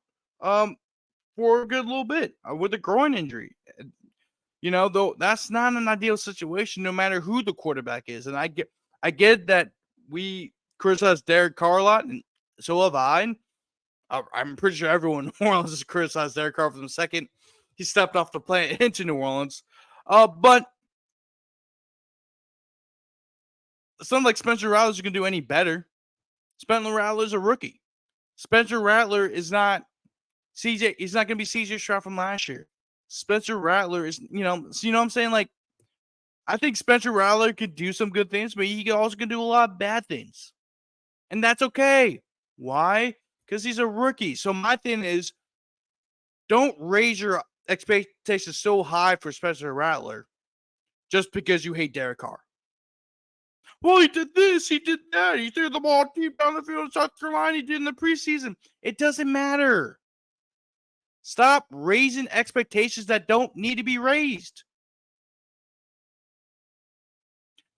for a good little bit with a groin injury. Though that's not an ideal situation, no matter who the quarterback is. And I get that we criticize Derek Carr a lot, and so have I. I'm pretty sure everyone in New Orleans has criticized Derek Carr from the second he stepped off the plane into New Orleans. But something like Spencer Rattler is going to do any better. Spencer Rattler is a rookie. Spencer Rattler is not CJ. He's not going to be CJ Stroud from last year. Spencer Rattler is, so what I'm saying? Like, I think Spencer Rattler could do some good things, but he also can do a lot of bad things. And that's okay. Why? Because he's a rookie. So my thing is, don't raise your expectations so high for Spencer Rattler just because you hate Derek Carr. Well, he did this, he did that. He threw the ball deep down the field in South Carolina. He did in the preseason. It doesn't matter. Stop raising expectations that don't need to be raised.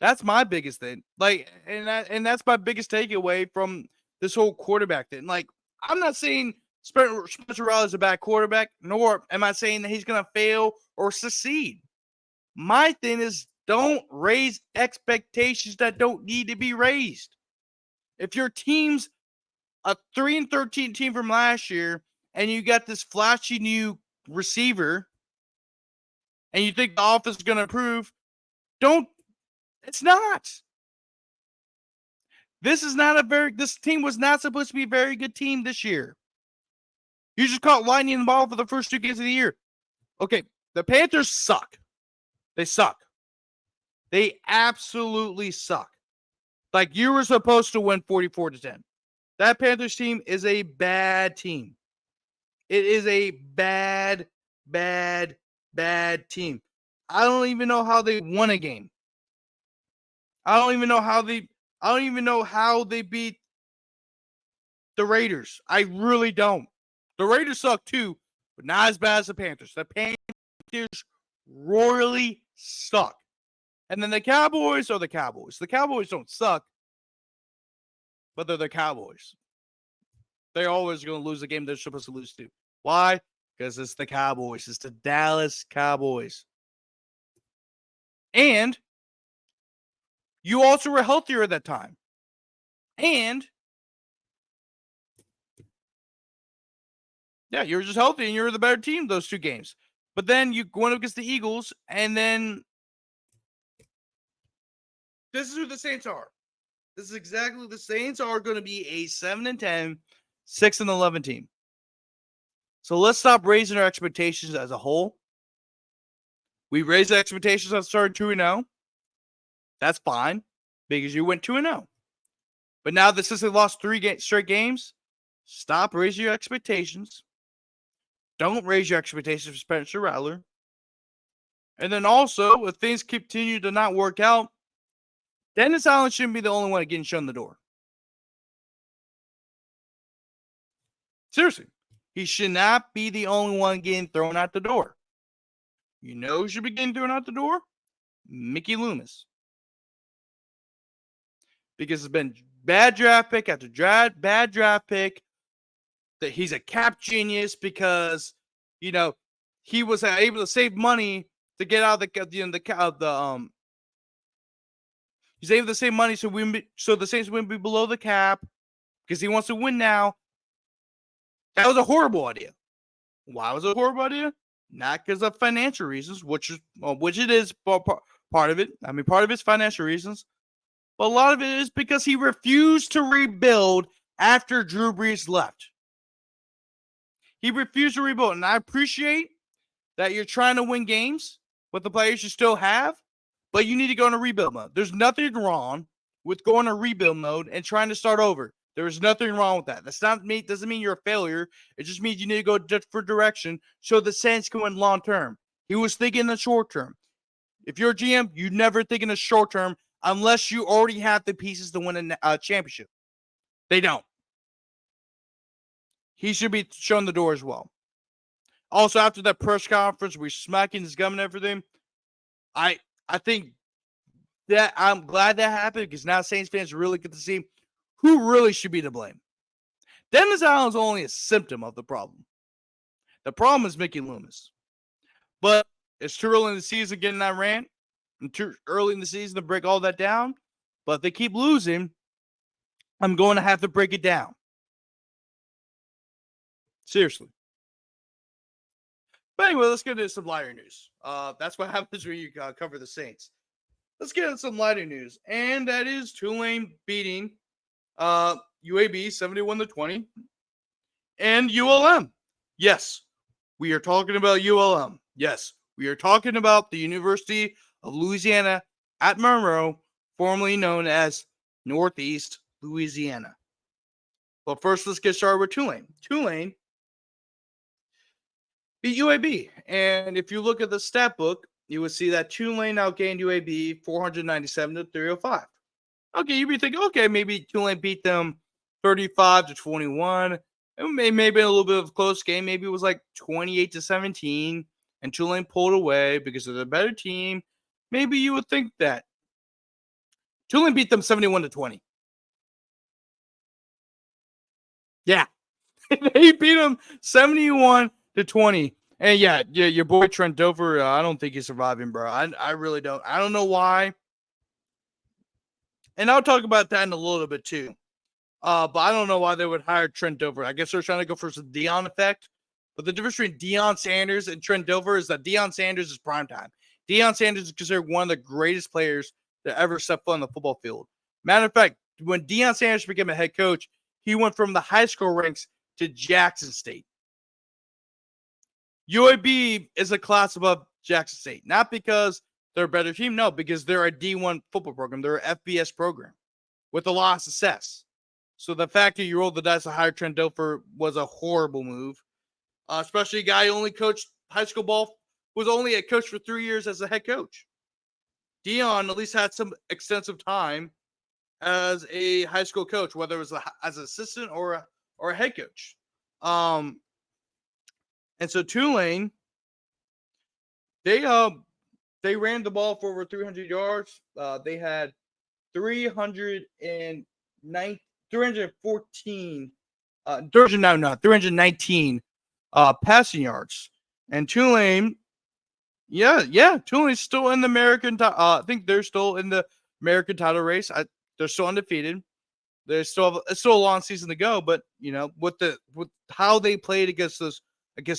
That's my biggest thing. And that's my biggest takeaway from this whole quarterback thing. Like, I'm not saying Spencer Rattler is a bad quarterback, nor am I saying that he's going to fail or succeed. My thing is, don't raise expectations that don't need to be raised. If your team's a 3-13 team from last year and you got this flashy new receiver and you think the offense is going to improve, it's not. This team was not supposed to be a very good team this year. You just caught lightning in the ball for the first 2 games of the year. Okay, the Panthers suck. They suck. They absolutely suck. Like, you were supposed to win 44-10. That Panthers team is a bad team. It is a bad, bad, bad team. I don't even know how they won a game. I don't even know how they beat the Raiders. I really don't. The Raiders suck too, but not as bad as the Panthers. The Panthers royally suck. And then the Cowboys are the Cowboys. The Cowboys don't suck, but they're the Cowboys. They're always going to lose the game they're supposed to lose to. Why? Because it's the Cowboys. It's the Dallas Cowboys. And you also were healthier at that time. And yeah, you were just healthy and you were the better team those two games. But then you went up against the Eagles, and then this is who the Saints are. This is exactly the Saints are going to be a 7-10, 6-11 team. So let's stop raising our expectations as a whole. We raised the expectations on starting 2-0. That's fine because you went 2-0. But now that since they lost 3 straight games, stop raising your expectations. Don't raise your expectations for Spencer Rattler. And then also, if things continue to not work out, Dennis Allen shouldn't be the only one getting shown the door. Seriously. He should not be the only one getting thrown out the door. You know who should be getting thrown out the door? Mickey Loomis. Because it's been bad draft pick after bad draft pick. That he's a cap genius because, you know, he was able to save money to get out of he's able to save money so the Saints wouldn't be below the cap because he wants to win now. That was a horrible idea. Why was it a horrible idea? Not because of financial reasons, which it is part of it. I mean, part of it's financial reasons, but a lot of it is because he refused to rebuild after Drew Brees left. He refused to rebuild, and I appreciate that you're trying to win games with the players you still have, but you need to go in a rebuild mode. There's nothing wrong with going to rebuild mode and trying to start over. There is nothing wrong with that. Doesn't mean you're a failure. It just means you need to go different direction so the Saints can win long term. He was thinking the short term. If you're a GM, you never think in the short term unless you already have the pieces to win a championship. They don't. He should be shown the door as well. Also, after that press conference, we're smacking his gum and everything. I think that I'm glad that happened because now Saints fans really get to see who really should be to blame. Dennis Allen is only a symptom of the problem. The problem is Mickey Loomis. But it's too early in the season getting that rant. And too early in the season to break all that down. But if they keep losing, I'm going to have to break it down. Seriously. But anyway, let's get into some lighter news. That's what happens when you cover the Saints. Let's get into some lighter news. And that is Tulane beating UAB 71-20 and ULM. Yes, we are talking about ULM. Yes, we are talking about the University of Louisiana at Monroe, formerly known as Northeast Louisiana. But first, let's get started with Tulane. Tulane beat UAB. And if you look at the stat book, you would see that Tulane outgained UAB 497-305. Okay, you'd be thinking, okay, maybe Tulane beat them 35-21. It may have been a little bit of a close game. Maybe it was like 28-17, and Tulane pulled away because they're the better team. Maybe you would think that. Tulane beat them 71-20. Yeah. They beat them 71-20. And yeah, your boy Trent Dover, I don't think he's surviving, bro. I really don't. I don't know why. And I'll talk about that in a little bit too. But I don't know why they would hire Trent Dover. I guess they're trying to go for some Deion effect. But the difference between Deion Sanders and Trent Dover is that Deion Sanders is primetime. Deion Sanders is considered one of the greatest players to ever step foot on the football field. Matter of fact, when Deion Sanders became a head coach, he went from the high school ranks to Jackson State. UAB is a class above Jackson State. Not because they're a better team, no, because they're a D1 football program. They're an FBS program with a lot of success. So the fact that you rolled the dice to hire Trent Dover was a horrible move. especially a guy who only coached high school ball, was only a coach for 3 years as a head coach. Dion at least had some extensive time as a high school coach, whether it was as an assistant or a head coach. And so Tulane, they ran the ball for over 300 yards. They had 309, 314, 319 passing yards. And Tulane, Tulane's still in the American. I think they're still in the American title race. They're still undefeated. It's still a long season to go, but with how they played against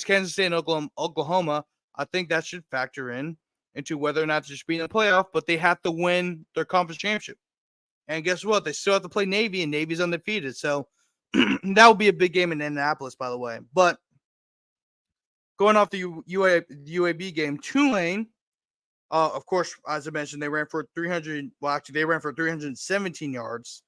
Kansas State and Oklahoma, I think that should factor into whether or not to just be in the playoff. But they have to win their conference championship, and guess what? They still have to play Navy, and Navy's undefeated. So that will be a big game in Indianapolis, by the way. But going off the UAB game, Tulane, of course, as I mentioned, they ran for 300. Well, actually, they ran for 317 yards.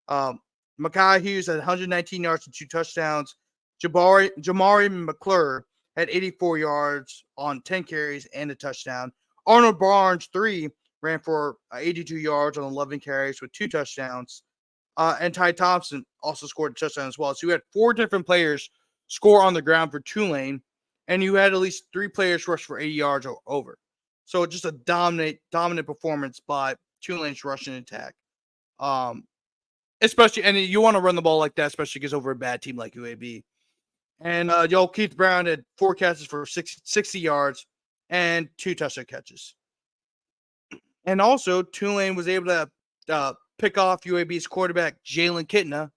Mekhi Hughes had 119 yards and 2 touchdowns. Jamari McClure had 84 yards on 10 carries and a touchdown. Arnold Barnes, 3, ran for 82 yards on 11 carries with 2 touchdowns. And Ty Thompson also scored a touchdown as well. So you had 4 different players score on the ground for Tulane, and you had at least 3 players rush for 80 yards or over. So just a dominant performance by Tulane's rushing attack. Especially, and you want to run the ball like that, especially against over a bad team like UAB. And Keith Brown had 4 catches for 60 yards and 2 touchdown catches. And also, Tulane was able to pick off UAB's quarterback, Jalen Kitna.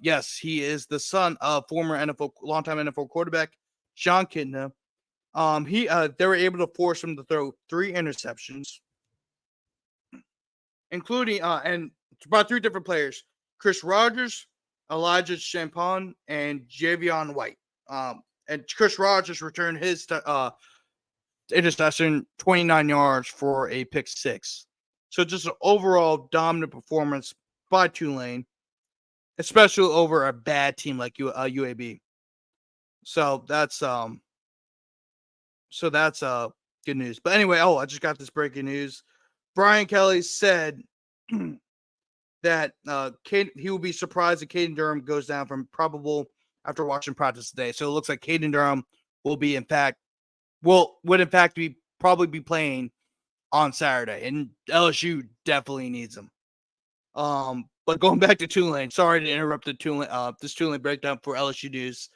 Yes, he is the son of former longtime NFL quarterback, Sean Kitna. They were able to force him to throw 3 interceptions, including and by 3 different players: Chris Rogers, Elijah Champon, and Javion White. And Chris Rogers returned his interception, 29 yards for a pick 6. So just an overall dominant performance by Tulane, especially over a bad team like UAB. So that's good news. But anyway, I just got this breaking news. Brian Kelly said that he will be surprised that Caden Durham goes down from probable after watching practice today. So it looks like Caden Durham would in fact probably be playing on Saturday, and LSU definitely needs him. But going back to Tulane, sorry to interrupt this Tulane breakdown for LSU news.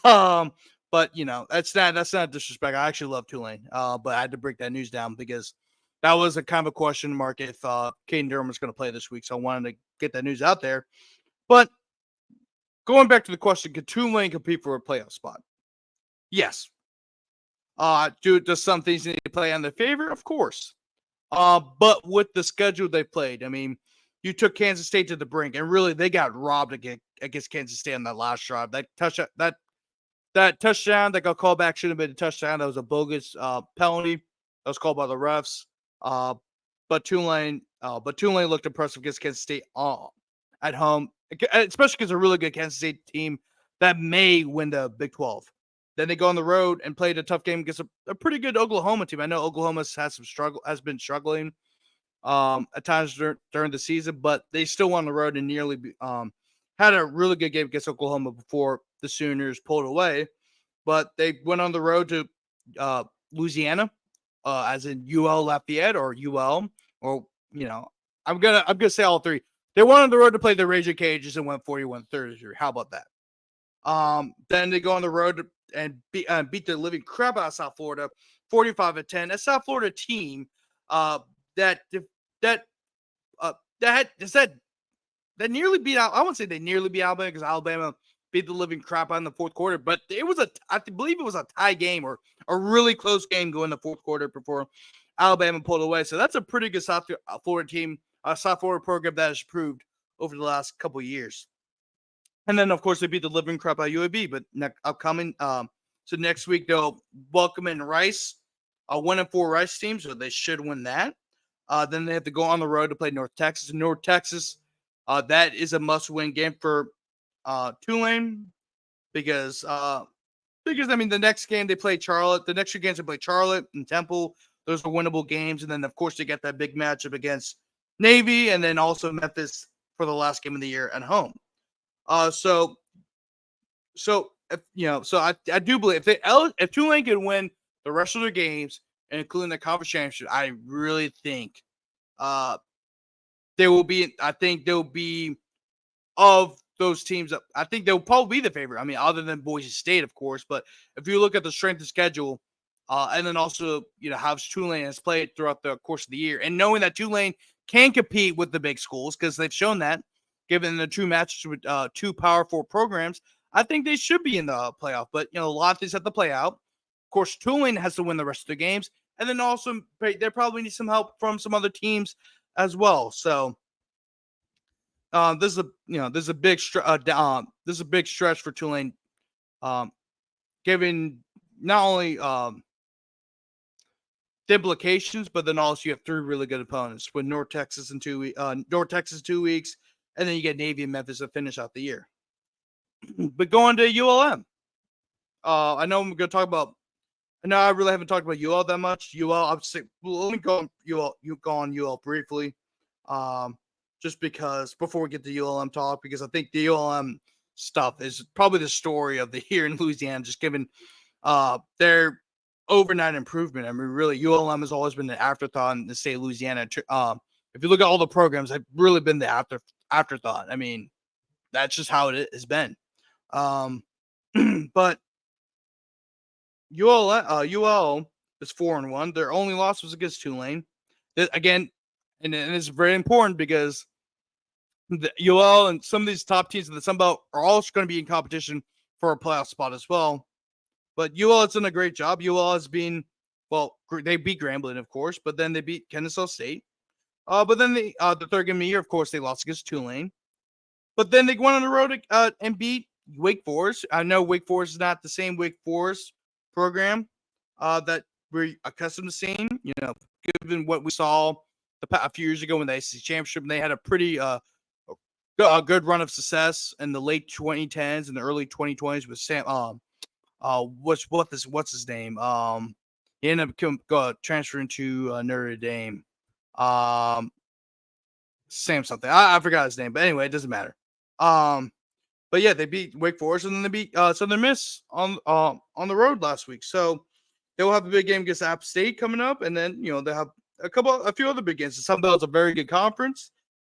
But that's not disrespect. I actually love Tulane. But I had to break that news down because that was a kind of a question mark if Caden Durham was going to play this week. So I wanted to get that news out there. But going back to the question, can Tulane compete for a playoff spot? Yes. Does some things need to play on their favor? Of course. But with the schedule they played, I mean, you took Kansas State to the brink, and really they got robbed against Kansas State on that last drive. That touchdown that got called back shouldn't have been a touchdown. That was a bogus penalty. That was called by the refs. But Tulane looked impressive against Kansas State at home, especially because a really good Kansas State team that may win the Big 12. Then they go on the road and played a tough game against a pretty good Oklahoma team. I know Oklahoma has been struggling at times during the season, but they still won on the road and nearly had a really good game against Oklahoma before the Sooners pulled away. But they went on the road to Louisiana, as in UL Lafayette or UL, or I'm gonna say all 3. They went on the road to play the Raging Cajuns and went 41-33. How about that? Then they go on the road and beat the living crap out of South Florida, 45-10. A South Florida team that nearly beat out. I won't say they nearly beat Alabama because Alabama beat the living crap out in the fourth quarter, but I believe it was a tie game or a really close game going the fourth quarter before Alabama pulled away. So that's a pretty good South Florida team, South Florida program that has proved over the last couple of years. And then, of course, they beat the living crap out of UAB. But so next week they'll welcome in Rice, a 1-4 Rice team, so they should win that. Then they have to go on the road to play North Texas. North Texas, that is a must-win game for Tulane because because I mean the next game they play Charlotte. The next 2 games they play Charlotte and Temple. Those are winnable games, and then of course they get that big matchup against Navy, and then also Memphis for the last game of the year at home. So if, so I do believe if Tulane can win the rest of their games, including the conference championship, I really think they will be. I think they'll be of those teams. I think they'll probably be the favorite. I mean, other than Boise State, of course. But if you look at the strength of schedule, and then also how Tulane has played throughout the course of the year, and knowing that Tulane can compete with the big schools because they've shown that, given the 2 matches with 2 Power 4 programs, I think they should be in the playoff. But a lot of things have to play out. Of course, Tulane has to win the rest of the games, and then also they probably need some help from some other teams as well. So this is a big stretch for Tulane, given not only the implications, but then also you have 3 really good opponents with North Texas in 2 weeks, and then you get Navy and Memphis to finish out the year. But going to ULM, I know I'm going to talk about. I know I really haven't talked about UL that much. Let me go on UL. You go on UL briefly, just because before we get to ULM talk, because I think the ULM stuff is probably the story of the year in Louisiana, just given their overnight improvement. I mean, really, ULM has always been an afterthought in the state of Louisiana. If you look at all the programs, they've really been the afterthought. I mean, that's just how it has been. But UL is 4-1. Their only loss was against Tulane. Again, and it's very important because the UL and some of these top teams in the Sun Belt are also going to be in competition for a playoff spot as well. But UL has done a great job. UL has been, they beat Grambling, of course, but then they beat Kennesaw State. But then the third game of the year, of course, they lost against Tulane. But then they went on the road and beat Wake Forest. I know Wake Forest is not the same Wake Forest program that we're accustomed to seeing. Given what we saw a few years ago when the ACC championship, and they had a pretty good run of success in the late 2010s and the early 2020s with Sam. What's his name? He ended up transferring to Notre Dame. Sam something. I forgot his name, but anyway, it doesn't matter. But yeah, they beat Wake Forest and then they beat Southern Miss on the road last week. So they will have a big game against App State coming up, and then they have a few other big games. The Sun Belt's a very good conference,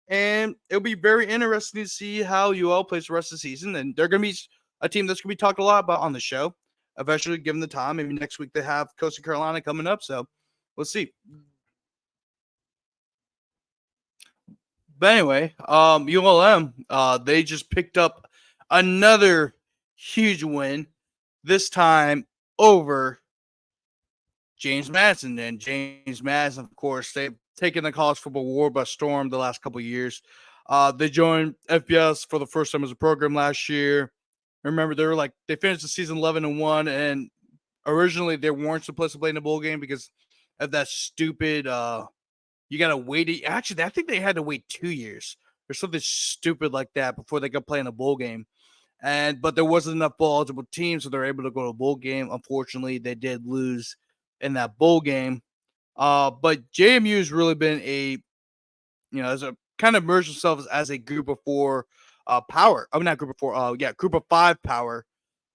and it'll be very interesting to see how UL plays the rest of the season. And they're going to be a team that's going to be talked a lot about on the show, eventually, given the time. Maybe next week they have Coastal Carolina coming up, so we'll see. But anyway, ULM, they just picked up another huge win, this time over James Madison. And James Madison, of course, they've taken the college football war by storm the last couple of years. They joined FBS for the first time as a program last year. Remember, they finished the season 11-1, and originally they weren't supposed to play in the bowl game because of that stupid you gotta wait. Actually, I think they had to wait 2 years or something stupid like that before they could play in a bowl game. But there wasn't enough bowl eligible teams, so they're able to go to a bowl game. Unfortunately, they did lose in that bowl game. But JMU has really been as a kind of merged themselves as a group of 4 power. I mean, not group of 4. Group of 5 power.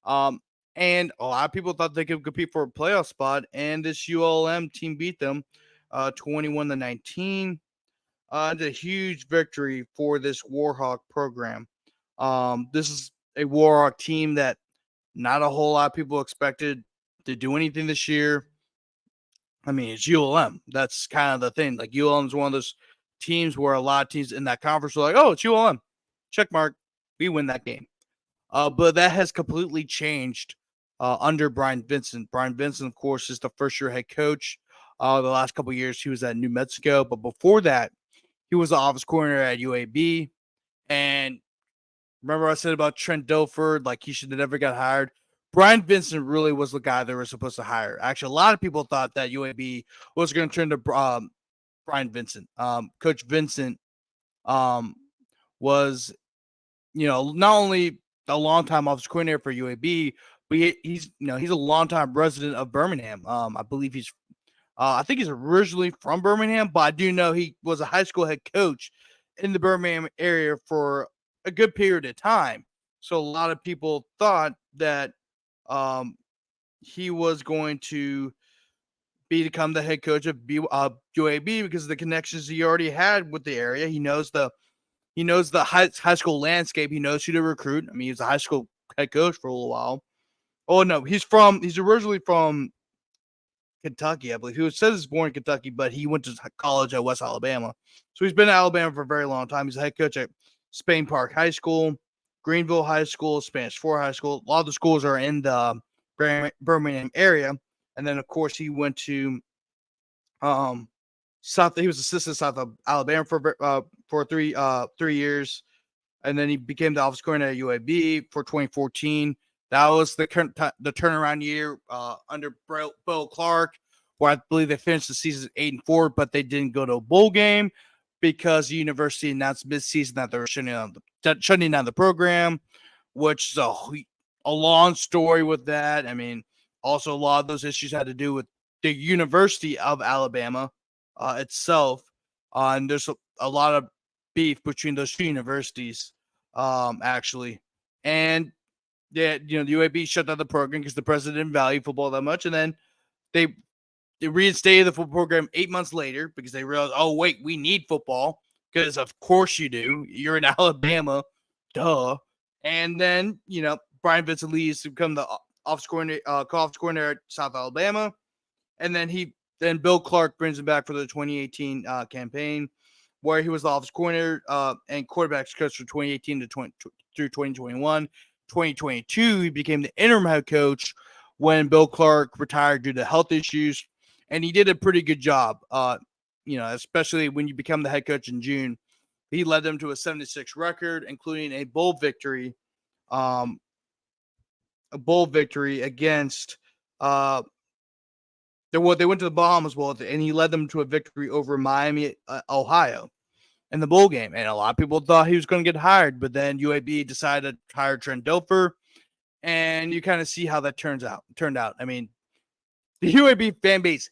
And a lot of people thought they could compete for a playoff spot, and this ULM team beat them 21-19. It's a huge victory for this Warhawk program. This is a Warhawk team that not a whole lot of people expected to do anything this year. I mean, it's ULM. That's kind of the thing. Like, ULM is one of those teams where a lot of teams in that conference are like, oh, it's ULM. Check mark. We win that game. But that has completely changed under Brian Vincent. Brian Vincent, of course, is the first-year head coach. The last couple of years, he was at New Mexico. But before that, he was the office coordinator at UAB. And remember I said about Trent Dilford, like he should have never got hired? Brian Vincent really was the guy they were supposed to hire. Actually, a lot of people thought that UAB was going to turn to Brian Vincent. Coach Vincent was, not only a long-time office coordinator for UAB, but he's he's a longtime resident of Birmingham. I believe I think he's originally from Birmingham, but I do know he was a high school head coach in the Birmingham area for a good period of time. So a lot of people thought that um, he was going to become the head coach of UAB because of the connections he already had with the area. He knows the high school landscape. He knows who to recruit. I mean, he was a high school head coach for a little while. Oh no, he's originally from Kentucky, I believe. He says he's born in Kentucky, but he went to college at West Alabama. So he's been at Alabama for a very long time. He's a head coach at Spain Park High School, Greenville High School, Spanish Fort High School. A lot of the schools are in the Birmingham area. And then, of course, he went to South. He was assistant South of Alabama for 3 years, and then he became the office coordinator at UAB for 2014. That was the turnaround year under Bill Clark, where I believe they finished the season 8-4, but they didn't go to a bowl game because the university announced mid-season that they were shutting down the program, which is a long story with that. I mean, also a lot of those issues had to do with the University of Alabama itself, and there's a lot of beef between those two universities, actually, and yeah, the UAB shut down the program because the president didn't value football that much, and then they reinstated the football program 8 months later because they realized, oh wait, we need football because of course you do. You're in Alabama, duh. And then Brian Vincent leaves to become the office coordinator at South Alabama, and then Bill Clark brings him back for the 2018 campaign, where he was the office coordinator and quarterbacks coach from 2018 through 2021. 2022, he became the interim head coach when Bill Clark retired due to health issues, and he did a pretty good job. Especially when you become the head coach in June, he led them to a 76 record, including a bowl victory against they went to the Bahamas Bowl, and he led them to a victory over Miami, Ohio, in the bowl game. And a lot of people thought he was going to get hired, but then UAB decided to hire Trent Dilfer, and you kind of see how that turned out. I mean, the UAB fan base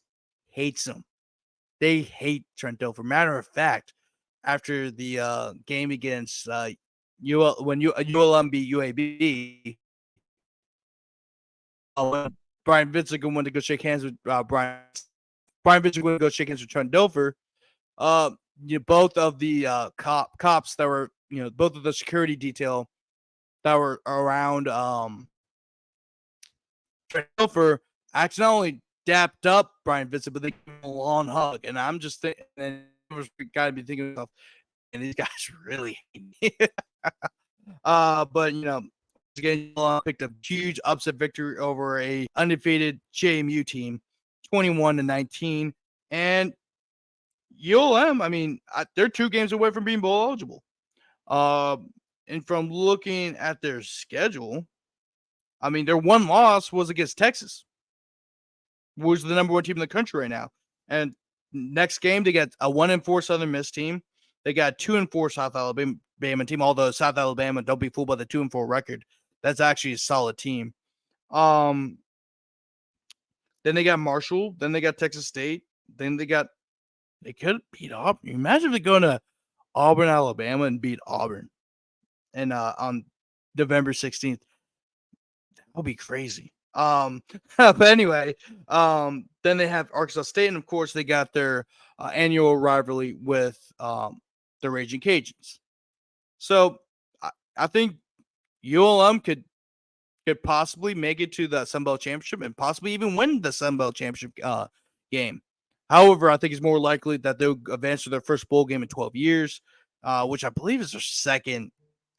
hates him. They hate Trent Dilfer. Matter of fact, after the game against when ULM beat UAB, when Brian Vincent went to go shake hands with Brian Vincent went to go shake hands with Trent Dilfer. Both of the cops that were, both of the security detail that were around Trent Dilfer accidentally dapped up Brian Vincent, but they gave him a long hug. And I'm just thinking, and I was got to be thinking to myself, and these guys really hate me. But again, picked a huge upset victory over a undefeated JMU team, 21-19, and ULM. I mean, they're 2 games away from being bowl eligible. And from looking at their schedule, I mean, their one loss was against Texas, who's the number 1 team in the country right now. And next game, they got a 1-4 Southern Miss team. They got 2-4 South Alabama team. Although South Alabama, don't be fooled by the 2-4 record. That's actually a solid team. Then they got Marshall. Then they got Texas State. Then they could beat Auburn. Imagine if they go to Auburn, Alabama, and beat Auburn, and on November 16th. That would be crazy. But anyway, then they have Arkansas State, and of course they got their annual rivalry with the Raging Cajuns. So I think ULM could possibly make it to the Sun Belt Championship and possibly even win the Sun Belt Championship game. However, I think it's more likely that they'll advance to their first bowl game in 12 years, which I believe is their second.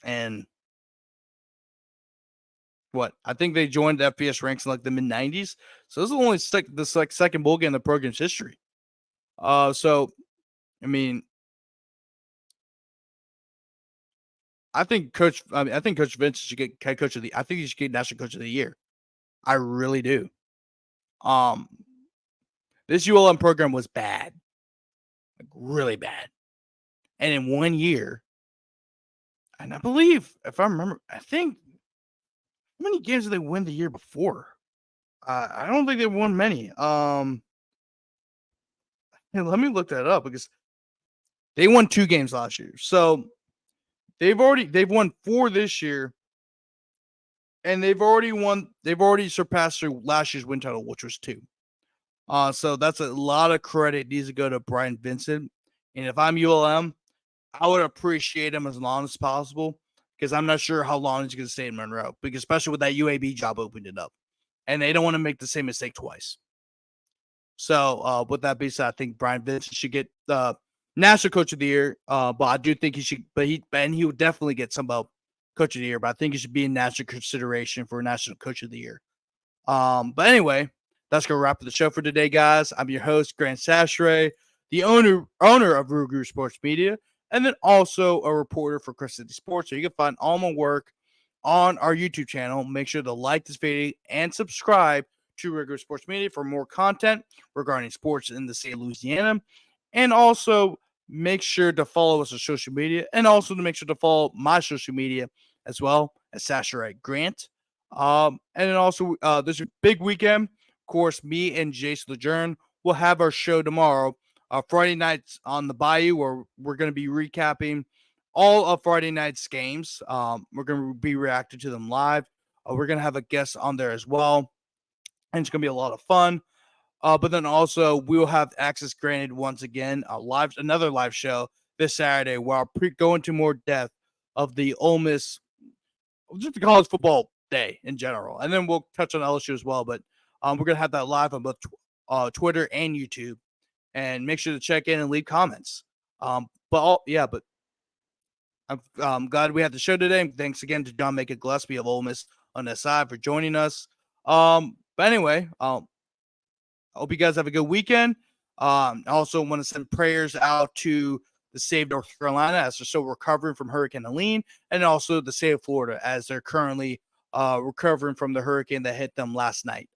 And I think they joined the FBS ranks in like the mid-90s. So this is only the second bowl game in the program's history. So, I mean, I think Coach Vince should get head coach of the. I think he should get national coach of the year. I really do. This ULM program was bad, like really bad, and in 1 year, and I believe, if I remember, I think How many games did they win the year before? I don't think they won many. Hey, let me look that up because they won 2 games last year. So they've won 4 this year, and they've already surpassed their last year's win total, which was 2. So that's a lot of credit needs to go to Brian Vincent. And if I'm ULM, I would appreciate him as long as possible because I'm not sure how long he's going to stay in Monroe, because especially with that UAB job opening up, and they don't want to make the same mistake twice. So with that being said, I think Brian Vincent should get National Coach of the Year. But I do think he should, he would definitely get some Coach of the Year. But I think he should be in national consideration for National Coach of the Year. But anyway, that's gonna wrap up the show for today, guys. I'm your host, Grant Chachere, the owner of Ruger Sports Media, and then also a reporter for Chris City Sports. So you can find all my work on our YouTube channel. Make sure to like this video and subscribe to Ruger Sports Media for more content regarding sports in the state of Louisiana. And also make sure to follow us on social media, and also to make sure to follow my social media as well as Chachere Grant. And then also, this is a big weekend. Of course, me and Jason Lejeune will have our show tomorrow, Friday nights on the Bayou, where we're going to be recapping all of Friday night's games. We're going to be reacting to them live. We're going to have a guest on there as well, and it's going to be a lot of fun. But then also, we will have access granted once again, another live show this Saturday, where I'll go into more depth of the Ole Miss, just the college football day in general, and then we'll touch on LSU as well. But we're gonna have that live on both Twitter and YouTube, and make sure to check in and leave comments. But I'm glad we had the show today. Thanks again to John Macon Gillespie of Ole Miss on the side for joining us. But anyway, I hope you guys have a good weekend. I also want to send prayers out to the state of North Carolina as they're still recovering from Hurricane Helene, and also the state of Florida as they're currently recovering from the hurricane that hit them last night.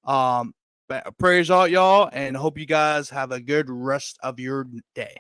But prayers out, y'all, and hope you guys have a good rest of your day.